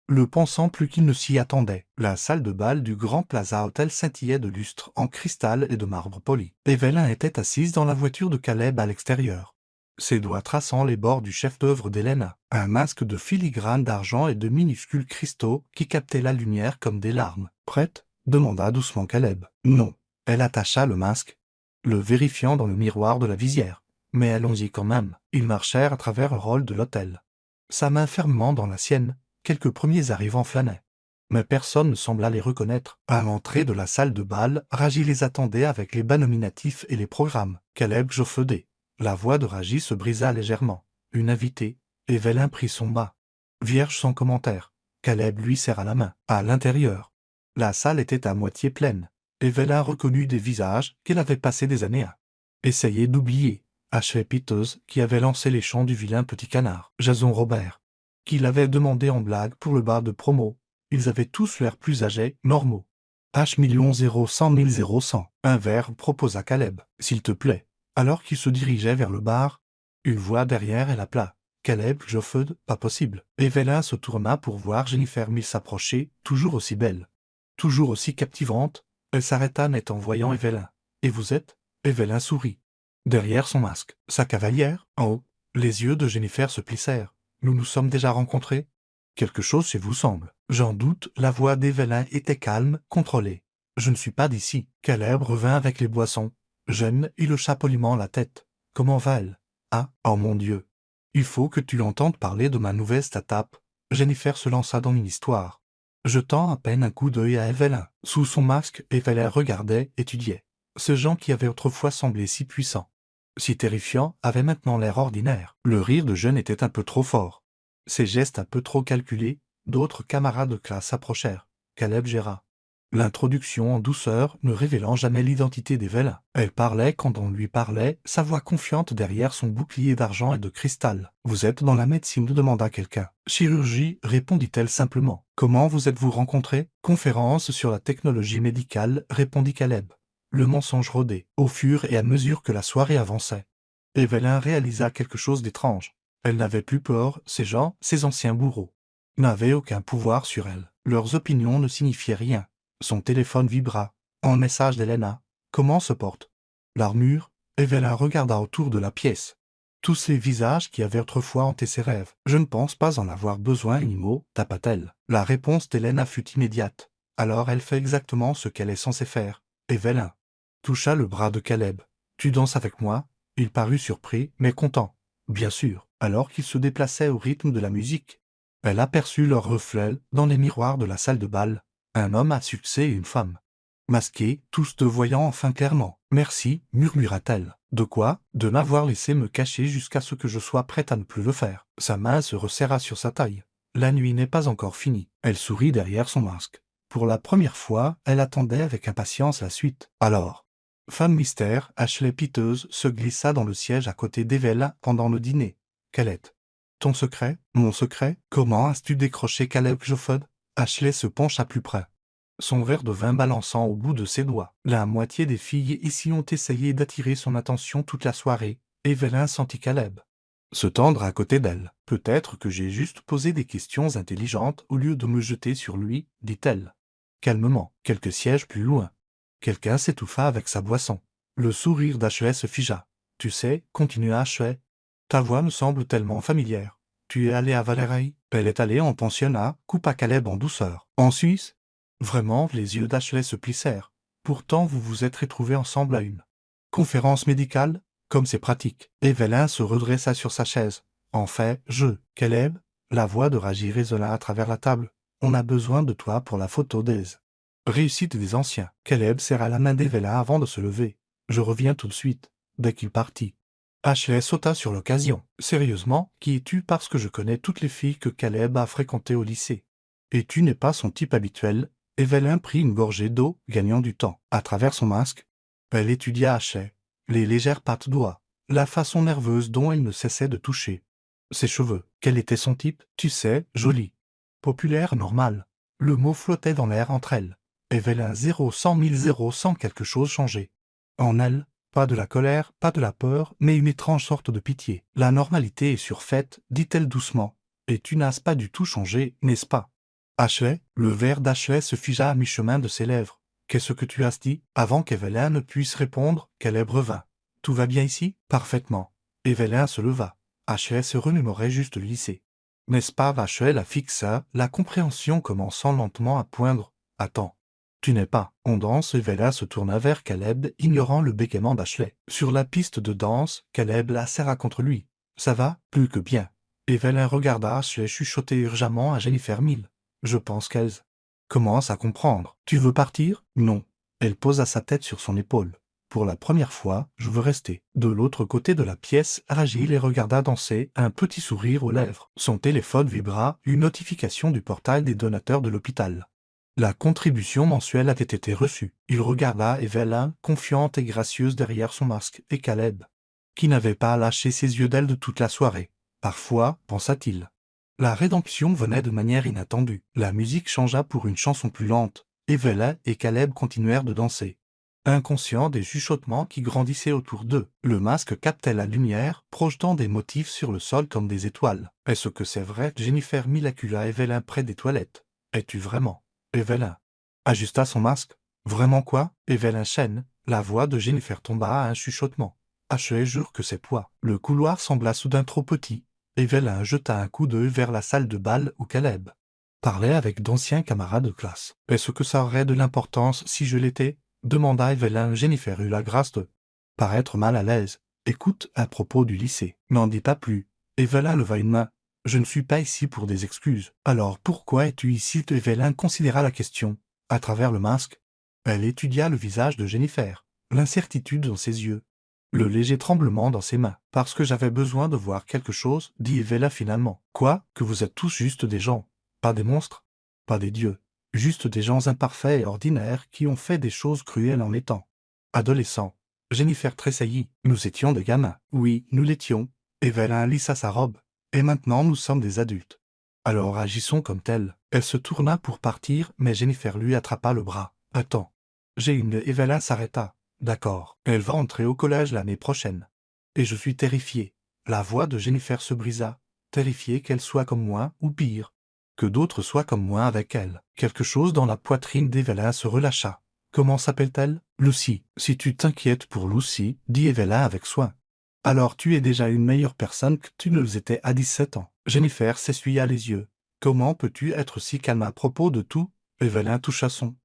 Speaker 1: Le pensant plus qu'il ne s'y attendait. La salle de bal du Grand Plaza Hotel scintillait de lustres en cristal et de marbre poli. Evelyn était assise dans la voiture de Caleb à l'extérieur, ses doigts traçant les bords du chef-d'œuvre d'Elena. Un masque de filigrane d'argent et de minuscules cristaux qui captaient la lumière comme des larmes. Prête? Demanda doucement Caleb. Non. Elle attacha le masque, le vérifiant dans le miroir de la visière. Mais allons-y quand même. Ils marchèrent à travers le hall de l'hôtel. Sa main fermement dans la sienne, quelques premiers arrivants flânaient. Mais personne ne sembla les reconnaître. À l'entrée de la salle de bal, Raji les attendait avec les bas nominatifs et les programmes. Caleb Joffedé. La voix de Raji se brisa légèrement. Une invitée. Evelyn prit son bas. Vierge sans commentaire. Caleb lui serra la main. À l'intérieur, la salle était à moitié pleine. Evelyn reconnut des visages qu'elle avait passé des années à essayer d'oublier. H. Peters, qui avait lancé les chants du vilain petit canard. Jason Robert, qui l'avait demandé en blague pour le bar de promo. Ils avaient tous l'air plus âgés, normaux. H 0 100 0 100. Un verre, proposa Caleb. S'il te plaît. Alors qu'il se dirigeait vers le bar, Une voix derrière elle appela. Caleb, Joffred, pas possible. Evelyn se tourna pour voir Jennifer Mills s'approcher, toujours aussi belle. Toujours aussi captivante. Elle s'arrêta net en voyant Evelyn. Et vous êtes? Evelyn sourit. Derrière son masque, sa cavalière, en haut. Les yeux de Jennifer se plissèrent. Nous nous sommes déjà rencontrés? Quelque chose chez vous semble. J'en doute, la voix d'Evelyn était calme, contrôlée. Je ne suis pas d'ici. Caleb revint avec les boissons. Jeanne il hocha poliment la tête. Comment va-elle? Ah, oh mon Dieu. Il faut que tu l'entendes parler de ma nouvelle start-up. Jennifer se lança dans une histoire. Jetant à peine un coup d'œil à Evelyn. Sous son masque, Evelyn regardait, étudiait. Ce Jean qui avait autrefois semblé si puissant, si terrifiant, avait maintenant l'air ordinaire. Le rire de Jeanne était un peu trop fort. Ses gestes un peu trop calculés. D'autres camarades de classe s'approchèrent. Caleb géra l'introduction en douceur, ne révélant jamais l'identité d'Evelyn. Elle parlait quand on lui parlait, sa voix confiante derrière son bouclier d'argent et de cristal. « Vous êtes dans la médecine ?» demanda quelqu'un. « Chirurgie » répondit-elle simplement. « Comment vous êtes-vous rencontrés ?»« Conférence sur la technologie médicale » répondit Caleb. Le mensonge rôdait, au fur et à mesure que la soirée avançait. Evelyn réalisa quelque chose d'étrange. Elle n'avait plus peur, ces gens, ces anciens bourreaux, n'avaient aucun pouvoir sur elle. Leurs opinions ne signifiaient rien. Son téléphone vibra. Un message d'Elena. Comment se porte l'armure? Evelyn regarda autour de la pièce. Tous ces visages qui avaient autrefois hanté ses rêves. Je ne pense pas en avoir besoin, Nimo, tapa-t-elle. La réponse d'Elena fut immédiate. Alors elle fait exactement ce qu'elle est censée faire. Evelyn toucha le bras de Caleb. Tu danses avec moi? Il parut surpris, mais content. Bien sûr, alors qu'ils se déplaçaient au rythme de la musique. Elle aperçut leurs reflets dans les miroirs de la salle de bal. Un homme à succès et une femme. Masqués, tous te voyant enfin clairement. « Merci, murmura-t-elle. De quoi? De m'avoir laissé me cacher jusqu'à ce que je sois prête à ne plus le faire. » Sa main se resserra sur sa taille. La nuit n'est pas encore finie. Elle sourit derrière son masque. Pour la première fois, elle attendait avec impatience la suite. Alors, femme mystère, Ashley piteuse, se glissa dans le siège à côté d'Evelyn pendant le dîner. Quel est ton secret? Mon secret? Comment as-tu décroché Caleb Joffred? Ashley se pencha plus près. Son verre de vin balançant au bout de ses doigts. La moitié des filles ici ont essayé d'attirer son attention toute la soirée. Evelyn sentit Caleb se tendre à côté d'elle. Peut-être que j'ai juste posé des questions intelligentes au lieu de me jeter sur lui, dit-elle. Calmement, quelques sièges plus loin. Quelqu'un s'étouffa avec sa boisson. Le sourire d'Ashley se figea. Tu sais, continua Ashley, ta voix me semble tellement familière. Tu es allé à Valerie? Elle est allée en pensionnat, coupa Caleb en douceur. En Suisse? Vraiment, les yeux d'Ashley se plissèrent. Pourtant, vous vous êtes retrouvés ensemble à une conférence médicale? Comme c'est pratique. Evelyn se redressa sur sa chaise. En fait, Caleb, la voix de Raji résonna à travers la table. On a besoin de toi pour la photo des réussites des anciens. Caleb serra la main d'Evelyn avant de se lever. Je reviens tout de suite. Dès qu'il partit. Ashley sauta sur l'occasion. Sérieusement, qui es-tu? Parce que je connais toutes les filles que Caleb a fréquentées au lycée. Et tu n'es pas son type habituel. Evelyn prit une gorgée d'eau, gagnant du temps. À travers son masque, elle étudia Ashley. Les légères pattes d'oie. La façon nerveuse dont elle ne cessait de toucher ses cheveux. Quel était son type? Tu sais, joli. Populaire, normal. Le mot flottait dans l'air entre elles. Evelyn 0 100 000 100 quelque chose changeait. En elle, pas de la colère, pas de la peur, mais une étrange sorte de pitié. La normalité est surfaite, dit-elle doucement. Et tu n'as pas du tout changé, n'est-ce pas? Ashley, le verre d'Ashley se figea à mi-chemin de ses lèvres. Qu'est-ce que tu as dit? Avant qu'Evelyn ne puisse répondre, Caleb revint. Tout va bien ici? Parfaitement. Evelyn se leva. Ashley se remémorait juste le lycée. N'est-ce pas? Ashley la fixa, la compréhension commençant lentement à poindre. Attends. Tu n'es pas. On danse. Evelyn se tourna vers Caleb, ignorant le bégaiement d'Ashley. Sur la piste de danse, Caleb la serra contre lui. Ça va? Plus que bien. Evelyn regarda Ashley chuchoter urgemment à Jennifer Mills. Je pense qu'elle commence à comprendre. Tu veux partir? Non. Elle posa sa tête sur son épaule. Pour la première fois, je veux rester. De l'autre côté de la pièce, Raji les regarda danser, un petit sourire aux lèvres. Son téléphone vibra, une notification du portail des donateurs de l'hôpital. La contribution mensuelle avait été reçue. Il regarda Evelyn, confiante et gracieuse derrière son masque, et Caleb, qui n'avait pas lâché ses yeux d'elle de toute la soirée. Parfois, pensa-t-il, la rédemption venait de manière inattendue. La musique changea pour une chanson plus lente. Evelyn et Caleb continuèrent de danser. inconscient des chuchotements qui grandissaient autour d'eux. Le masque captait la lumière, projetant des motifs sur le sol comme des étoiles. Est-ce que c'est vrai? Jennifer mit la culotte à Evelyn près des toilettes. Es-tu vraiment? Evelyn ajusta son masque. Vraiment quoi? Evelyn chaîne. La voix de Jennifer tomba à un chuchotement. Je jure que c'est toi. Le couloir sembla soudain trop petit. Evelyn jeta un coup d'œil vers la salle de bal où Caleb parlait avec d'anciens camarades de classe. Est-ce que ça aurait de l'importance si je l'étais? Demanda Evelyn. Jennifer eut la grâce de paraître mal à l'aise. Écoute, à propos du lycée, n'en dis pas plus. Evelyn leva une main. Je ne suis pas ici pour des excuses. Alors pourquoi es-tu ici? Evelyn considéra la question. À travers le masque, elle étudia le visage de Jennifer, l'incertitude dans ses yeux, le léger tremblement dans ses mains. Parce que j'avais besoin de voir quelque chose, dit Evelyn finalement. Quoi? Que vous êtes tous juste des gens, pas des monstres, pas des dieux. Juste des gens imparfaits et ordinaires qui ont fait des choses cruelles en étant adolescents. Jennifer tressaillit. Nous étions des gamins. Oui, nous l'étions. Evelyn lissa sa robe. Et maintenant nous sommes des adultes. Alors agissons comme tels. Elle se tourna pour partir, mais Jennifer lui attrapa le bras. Attends. J'ai une... Evelyn s'arrêta. D'accord. Elle va entrer au collège l'année prochaine. Et je suis terrifié. La voix de Jennifer se brisa. Terrifiée qu'elle soit comme moi, ou pire, que d'autres soient comme moi avec elle. Quelque chose dans la poitrine d'Evelyn se relâcha. Comment s'appelle-t-elle? Lucy. Si tu t'inquiètes pour Lucy, dit Evelyn avec soin. Alors tu es déjà une meilleure personne que tu ne le étais à 17 ans. Jennifer s'essuya les yeux. Comment peux-tu être si calme à propos de tout? Evelyn toucha son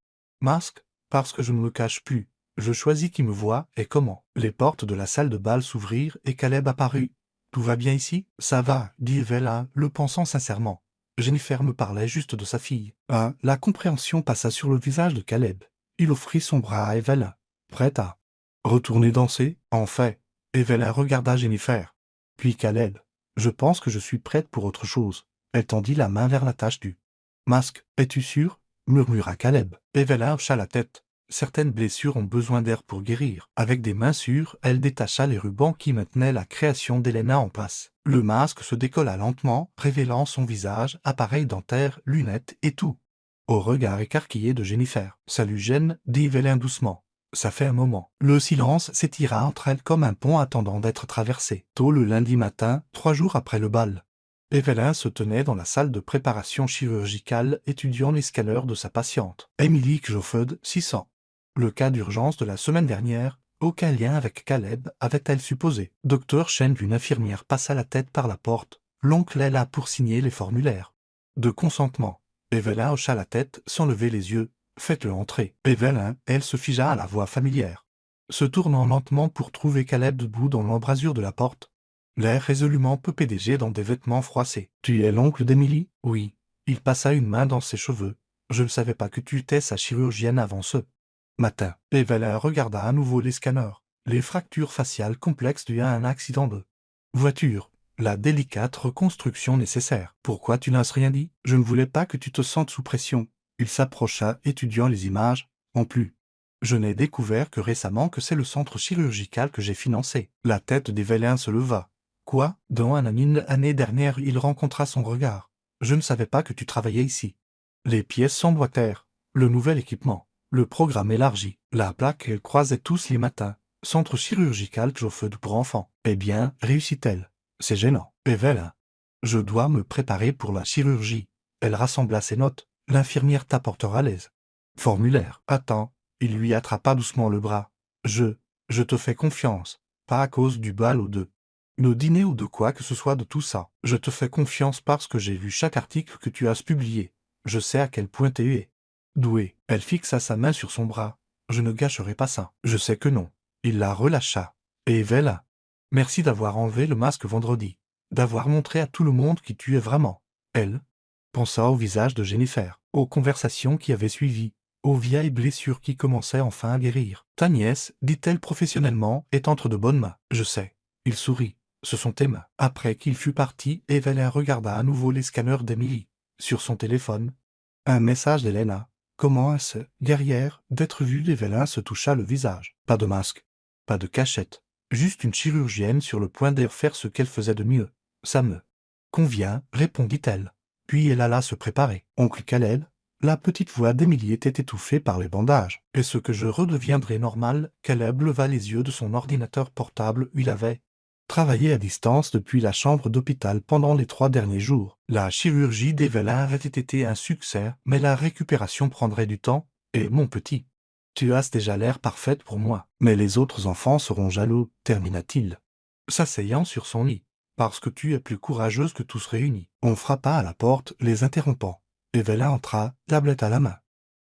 Speaker 1: masque. Parce que je ne me cache plus. Je choisis qui me voit et comment. Les portes de la salle de bal s'ouvrirent et Caleb apparut. Tout va bien ici? Ça va, dit Evelyn, le pensant sincèrement. Jennifer me parlait juste de sa fille. La compréhension passa sur le visage de Caleb. Il offrit son bras à Evelyn. Prête à retourner danser? En fait. Evelyn regarda Jennifer. Puis Caleb. Je pense que je suis prête pour autre chose. Elle tendit la main vers la tache du masque. Es-tu sûr? Murmura Caleb. Evelyn hocha la tête. Certaines blessures ont besoin d'air pour guérir. Avec des mains sûres, elle détacha les rubans qui maintenaient la création d'Elena en place. Le masque se décolla lentement, révélant son visage, appareil dentaire, lunettes et tout. Au regard écarquillé de Jennifer. « Ça lui gêne » dit Evelyn doucement. Ça fait un moment. Le silence s'étira entre elles comme un pont attendant d'être traversé. Tôt le lundi matin, 3 jours après le bal, Evelyn se tenait dans la salle de préparation chirurgicale étudiant les scanners de sa patiente. Emily Kjofod, 600. Le cas d'urgence de la semaine dernière, aucun lien avec Caleb, avait-elle supposé. Docteur Chen, une infirmière, passa la tête par la porte. L'oncle est là pour signer les formulaires de consentement. Evelyn hocha la tête sans lever les yeux. Faites-le entrer. Evelyn, elle se figea à la voix familière, se tournant lentement pour trouver Caleb debout dans l'embrasure de la porte, l'air résolument peu PDG dans des vêtements froissés. Tu es l'oncle d'Emily? Oui. Il passa une main dans ses cheveux. Je ne savais pas que tu étais sa chirurgienne avant ce matin. Evelyn regarda à nouveau les scanners. Les fractures faciales complexes dues à un accident de voiture. La délicate reconstruction nécessaire. Pourquoi tu n'as rien dit? Je ne voulais pas que tu te sentes sous pression. Il s'approcha, étudiant les images. En plus, je n'ai découvert que récemment que c'est le centre chirurgical que j'ai financé. La tête d'Evelyn se leva. Quoi? Dans un ami l'année dernière, il rencontra son regard. Je ne savais pas que tu travaillais ici. Les pièces s'emboîtèrent. Le nouvel équipement. Le programme élargi. La plaque qu'elle croisait tous les matins. Centre chirurgical Kjofod pour enfants. Eh bien, réussit-elle? C'est gênant. Evelyn. Je dois me préparer pour la chirurgie. Elle rassembla ses notes. L'infirmière t'apportera l'aise. Formulaire. Attends. Il lui attrapa doucement le bras. Je te fais confiance. Pas à cause du bal ou de nos dîners ou de quoi que ce soit de tout ça. Je te fais confiance parce que j'ai lu chaque article que tu as publié. Je sais à quel point tu es doué. Elle fixa sa main sur son bras. Je ne gâcherai pas ça. Je sais que non. Il la relâcha. Et Evelyn. Merci d'avoir enlevé le masque vendredi. D'avoir montré à tout le monde qui tu es vraiment. Elle pensa au visage de Jennifer, aux conversations qui avaient suivi, aux vieilles blessures qui commençaient enfin à guérir. Ta nièce, dit-elle professionnellement, est entre de bonnes mains. Je sais. Il sourit. Ce sont tes mains. Après qu'il fut parti, Evelyn regarda à nouveau les scanners d'Emily. Sur son téléphone, un message d'Elena. Comment est-ce, guerrière, d'être vue? Evelyn se toucha le visage. Pas de masque. Pas de cachette. Juste une chirurgienne sur le point de faire ce qu'elle faisait de mieux. Ça me convient, répondit-elle. Puis elle alla se préparer. Oncle Caleb, La petite voix d'Émilie était étouffée par les bandages. « Est-ce que je redeviendrai normal ?» Caleb leva les yeux de son ordinateur portable où il avait travaillé à distance depuis la chambre d'hôpital pendant les 3 derniers jours. La chirurgie d'Evelyn avait été un succès, mais la récupération prendrait du temps. Et mon petit, tu as déjà l'air parfaite pour moi. Mais les autres enfants seront jaloux, termina-t-il, s'asseyant sur son lit. Parce que tu es plus courageuse que tous réunis. On frappa à la porte, les interrompant. Evelyn entra, tablette à la main.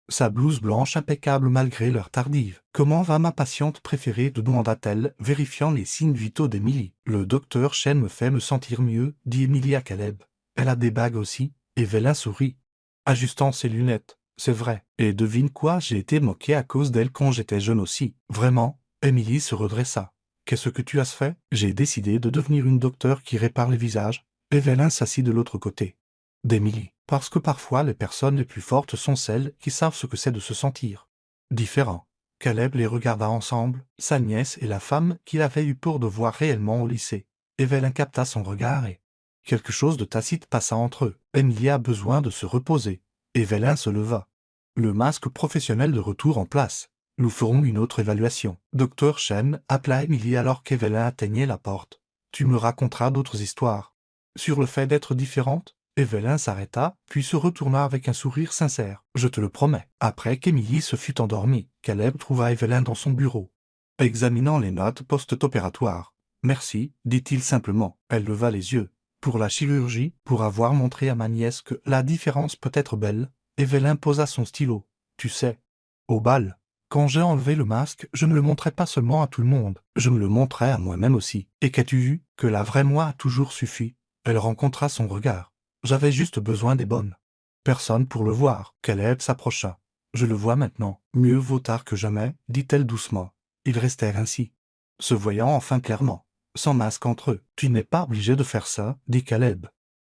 Speaker 1: Sa blouse blanche impeccable malgré l'heure tardive. « Comment va ma patiente préférée ?» demanda-t-elle, vérifiant les signes vitaux d'Émilie. « Le docteur Chen me fait me sentir mieux, dit Émilie à Caleb. Elle a des bagues aussi. » Evelyn sourit, ajustant ses lunettes. « C'est vrai. Et devine quoi, j'ai été moquée à cause d'elle quand j'étais jeune aussi. » « Vraiment ?» Émilie se redressa. « Qu'est-ce que tu as fait ?»« J'ai décidé de devenir une docteure qui répare les visages. » Evelyn s'assit de l'autre côté d'Émilie. Parce que parfois les personnes les plus fortes sont celles qui savent ce que c'est de se sentir différent. Caleb les regarda ensemble, sa nièce et la femme qu'il avait eu peur de voir réellement au lycée. Evelyn capta son regard et quelque chose de tacite passa entre eux. Émilie a besoin de se reposer. Evelyn se leva. Le masque professionnel de retour en place. Nous ferons une autre évaluation. Docteur Chen appela Émilie alors qu'Evelyn atteignait la porte. Tu me raconteras d'autres histoires. Sur le fait d'être différente? Evelyn s'arrêta, puis se retourna avec un sourire sincère. « Je te le promets. » Après qu'Émilie se fut endormie, Caleb trouva Evelyn dans son bureau, examinant les notes post-opératoires. « Merci, dit-il simplement. » Elle leva les yeux. « Pour la chirurgie, pour avoir montré à ma nièce que la différence peut être belle. » Evelyn posa son stylo. « Tu sais, au bal, quand j'ai enlevé le masque, je ne le montrais pas seulement à tout le monde. Je me le montrais à moi-même aussi. Et qu'as-tu vu? Que la vraie moi a toujours suffi. » Elle rencontra son regard. J'avais juste besoin des bonnes personnes pour le voir. Caleb s'approcha. Je le vois maintenant. Mieux vaut tard que jamais, dit-elle doucement. Ils restèrent ainsi, se voyant enfin clairement, sans masque entre eux. Tu n'es pas obligé de faire ça, dit Caleb,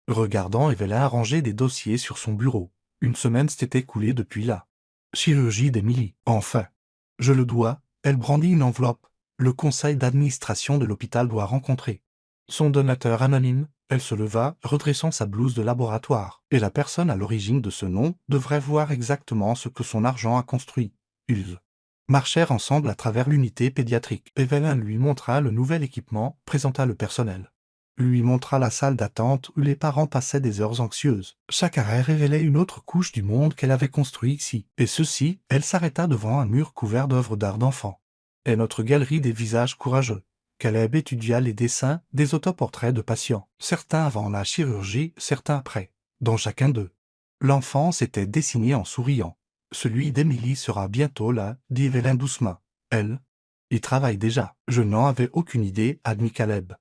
Speaker 1: regardant Evelyn ranger des dossiers sur son bureau. Une semaine s'était écoulée depuis la chirurgie d'Émilie. Enfin, je le dois. Elle brandit une enveloppe. Le conseil d'administration de l'hôpital doit rencontrer son donateur anonyme. Elle se leva, redressant sa blouse de laboratoire. Et la personne à l'origine de ce nom devrait voir exactement ce que son argent a construit. Ils marchèrent ensemble à travers l'unité pédiatrique. Evelyn lui montra le nouvel équipement, présenta le personnel. Lui montra la salle d'attente où les parents passaient des heures anxieuses. Chaque arrêt révélait une autre couche du monde qu'elle avait construit ici. Et ceci, elle s'arrêta devant un mur couvert d'œuvres d'art d'enfants. Et notre galerie des visages courageux. Caleb étudia les dessins des autoportraits de patients, certains avant la chirurgie, certains après. Dans chacun d'eux, l'enfant s'était dessiné en souriant. Celui d'Émilie sera bientôt là, dit Evelyn doucement. Elle y travaille déjà. Je n'en avais aucune idée, admit Caleb.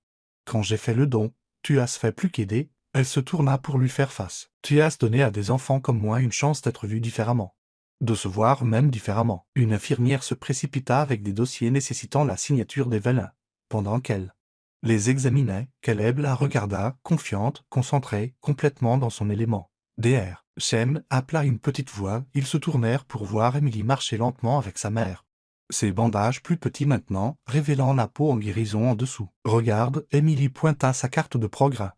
Speaker 1: Quand j'ai fait le don, tu as fait plus qu'aider. Elle se tourna pour lui faire face. Tu as donné à des enfants comme moi une chance d'être vus différemment. De se voir même différemment. Une infirmière se précipita avec des dossiers nécessitant la signature d'Evelyn. Pendant qu'elle les examinait, Caleb la regarda, confiante, concentrée, complètement dans son élément. Dr. Chen appela une petite voix, ils se tournèrent pour voir Émilie marcher lentement avec sa mère. Ses bandages plus petits maintenant, révélant la peau en guérison en dessous. Regarde, Émilie pointa sa carte de progrès.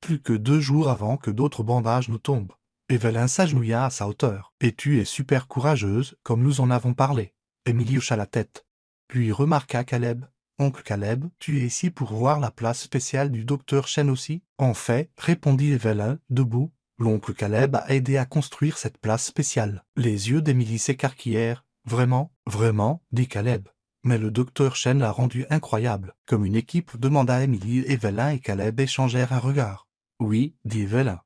Speaker 1: Plus que 2 jours avant que d'autres bandages nous tombent. Evelyn s'agenouilla à sa hauteur. Et tu es super courageuse, comme nous en avons parlé. Émilie hocha la tête. Puis remarqua Caleb. Oncle Caleb, tu es ici pour voir la place spéciale du docteur Chen aussi? En fait, répondit Evelyn, debout. L'oncle Caleb a aidé à construire cette place spéciale. Les yeux d'Émilie s'écarquillèrent. Vraiment, vraiment, dit Caleb. Mais le docteur Chen l'a rendu incroyable. Comme une équipe, demanda Émilie. Evelyn et Caleb échangèrent un regard. Oui, dit Evelyn.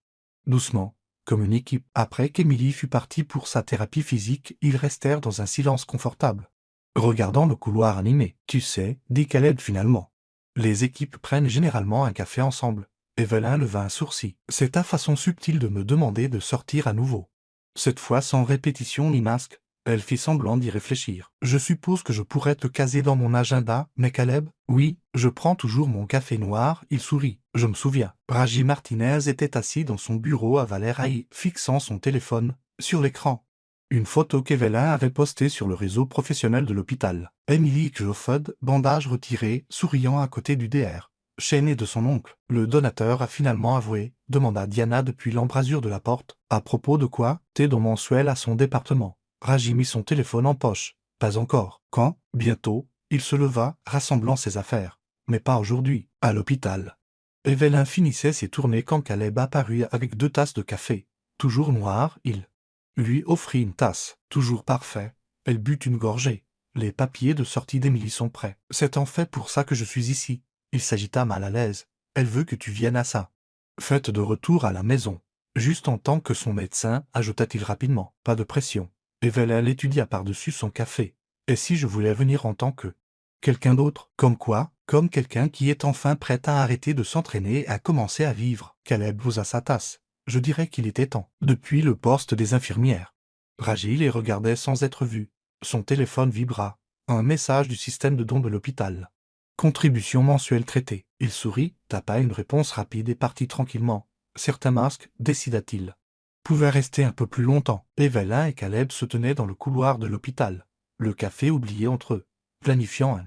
Speaker 1: Doucement. Comme une équipe. Après qu'Émilie fut partie pour sa thérapie physique, ils restèrent dans un silence confortable, regardant le couloir animé. Tu sais, dit Caleb finalement. Les équipes prennent généralement un café ensemble. Evelyn leva un sourcil. C'est ta façon subtile de me demander de sortir à nouveau. Cette fois sans répétition ni masque. Elle fit semblant d'y réfléchir. Je suppose que je pourrais te caser dans mon agenda, mais Caleb? Oui, je prends toujours mon café noir, il sourit. Je me souviens. Raji Martinez était assis dans son bureau à Valeraï, fixant son téléphone sur l'écran. Une photo qu'Evelyn avait postée sur le réseau professionnel de l'hôpital. Émilie Joffod, bandage retiré, souriant à côté du DR. Chaîné de son oncle, le donateur a finalement avoué, demanda Diana depuis l'embrasure de la porte. À propos de quoi? T'es mensuel à son département. Raji mit son téléphone en poche. Pas encore. Quand? Bientôt. Il se leva, rassemblant ses affaires. Mais pas aujourd'hui. À l'hôpital. Evelyn finissait ses tournées quand Caleb apparut avec 2 tasses de café. Toujours noir, il lui offrit une tasse. Toujours parfait. Elle but une gorgée. Les papiers de sortie d'Émilie sont prêts. C'est en fait pour ça que je suis ici. Il s'agita mal à l'aise. Elle veut que tu viennes à ça. Faites de retour à la maison. Juste en tant que son médecin, ajouta-t-il rapidement. Pas de pression. Evelyn l'étudia par-dessus son café. Et si je voulais venir en tant que quelqu'un d'autre? Comme quoi? Comme quelqu'un qui est enfin prêt à arrêter de s'entraîner et à commencer à vivre. Caleb posa sa tasse. Je dirais qu'il était temps. Depuis le poste des infirmières. Raji les regardait sans être vu. Son téléphone vibra. Un message du système de dons de l'hôpital. Contribution mensuelle traitée. Il sourit, tapa une réponse rapide et partit tranquillement. Certains masques, décida-t-il, pouvaient rester un peu plus longtemps. Evelyn et Caleb se tenaient dans le couloir de l'hôpital. Le café oublié entre eux, planifiant un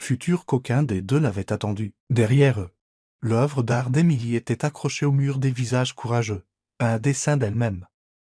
Speaker 1: futur qu'aucun des deux n'avait attendu. Derrière eux, l'œuvre d'art d'Émilie était accrochée au mur des visages courageux. Un dessin d'elle-même,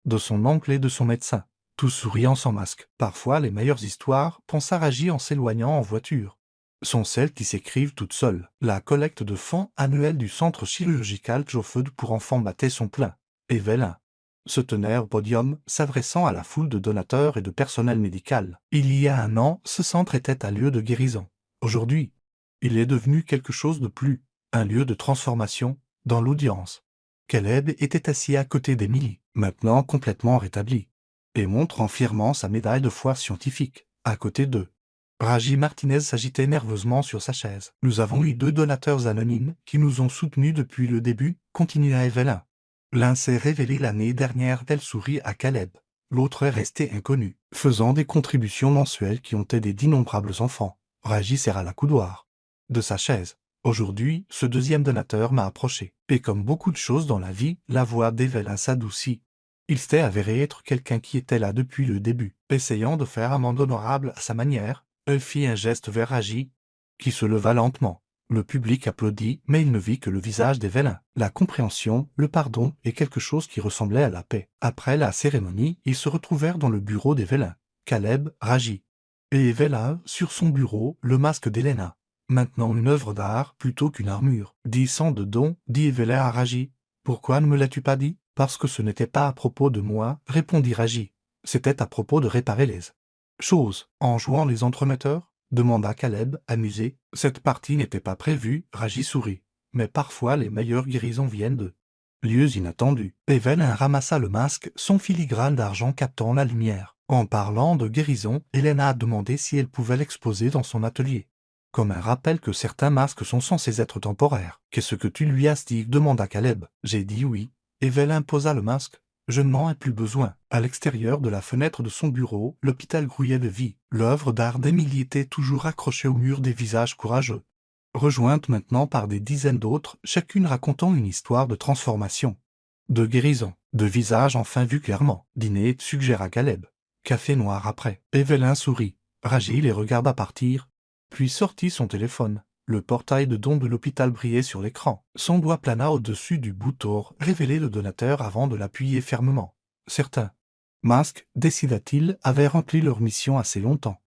Speaker 1: de son oncle et de son médecin, tous souriant sans masque. Parfois les meilleures histoires, pensa Raji en s'éloignant en voiture, sont celles qui s'écrivent toutes seules. La collecte de fonds annuelle du centre chirurgical Jofud pour enfants battait son plein. Evelyn se tenait au podium, s'adressant à la foule de donateurs et de personnel médical. Il y a 1 an, ce centre était un lieu de guérison. Aujourd'hui, il est devenu quelque chose de plus, un lieu de transformation. Dans l'audience, Caleb était assis à côté d'Emily, maintenant complètement rétabli, et montrant fièrement sa médaille de foi scientifique. À côté d'eux, Raji Martinez s'agitait nerveusement sur sa chaise. Nous avons eu 2 donateurs anonymes qui nous ont soutenus depuis le début, continua Evelyn. L'un s'est révélé l'année dernière, elle sourit à Caleb. L'autre est resté inconnu, faisant des contributions mensuelles qui ont aidé d'innombrables enfants. Raji serra la coudoir de sa chaise. Aujourd'hui, ce deuxième donateur m'a approché. Et comme beaucoup de choses dans la vie, la voix d'Evelyn s'adoucit. Il s'était avéré être quelqu'un qui était là depuis le début. Essayant de faire amende honorable à sa manière, elle fit un geste vers Raji, qui se leva lentement. Le public applaudit, mais il ne vit que le visage d'Evelyn. La compréhension, le pardon et quelque chose qui ressemblait à la paix. Après la cérémonie, ils se retrouvèrent dans le bureau d'Evelyn. Caleb, Raji et Evelyn, sur son bureau, le masque d'Elena. Maintenant une œuvre d'art plutôt qu'une armure. 10 cents de dons, dit Evelyn à Raji. Pourquoi ne me l'as-tu pas dit? Parce que ce n'était pas à propos de moi, répondit Raji. C'était à propos de réparer les choses. En jouant les entremetteurs? Demanda Caleb, amusé. Cette partie n'était pas prévue, Raji sourit. Mais parfois les meilleures guérisons viennent de lieux inattendus. Evelyn ramassa le masque, son filigrane d'argent captant la lumière. En parlant de guérison, Elena a demandé si elle pouvait l'exposer dans son atelier. Comme un rappel que certains masques sont censés être temporaires. Qu'est-ce que tu lui as dit? Demanda Caleb. J'ai dit oui. Evelyn posa le masque. Je n'en ai plus besoin. À l'extérieur de la fenêtre de son bureau, l'hôpital grouillait de vie. L'œuvre d'art d'Émilie était toujours accrochée au mur des visages courageux, rejointe maintenant par des dizaines d'autres, chacune racontant une histoire de transformation, de guérison, de visages enfin vus clairement. Dîner, suggéra Caleb. Café noir après. Evelyn sourit. Raji les regarda partir, puis sortit son téléphone. Le portail de dons de l'hôpital brillait sur l'écran. Son doigt plana au-dessus du bouton, révélait le donateur avant de l'appuyer fermement. Certains masques, décida-t-il, avaient rempli leur mission assez longtemps.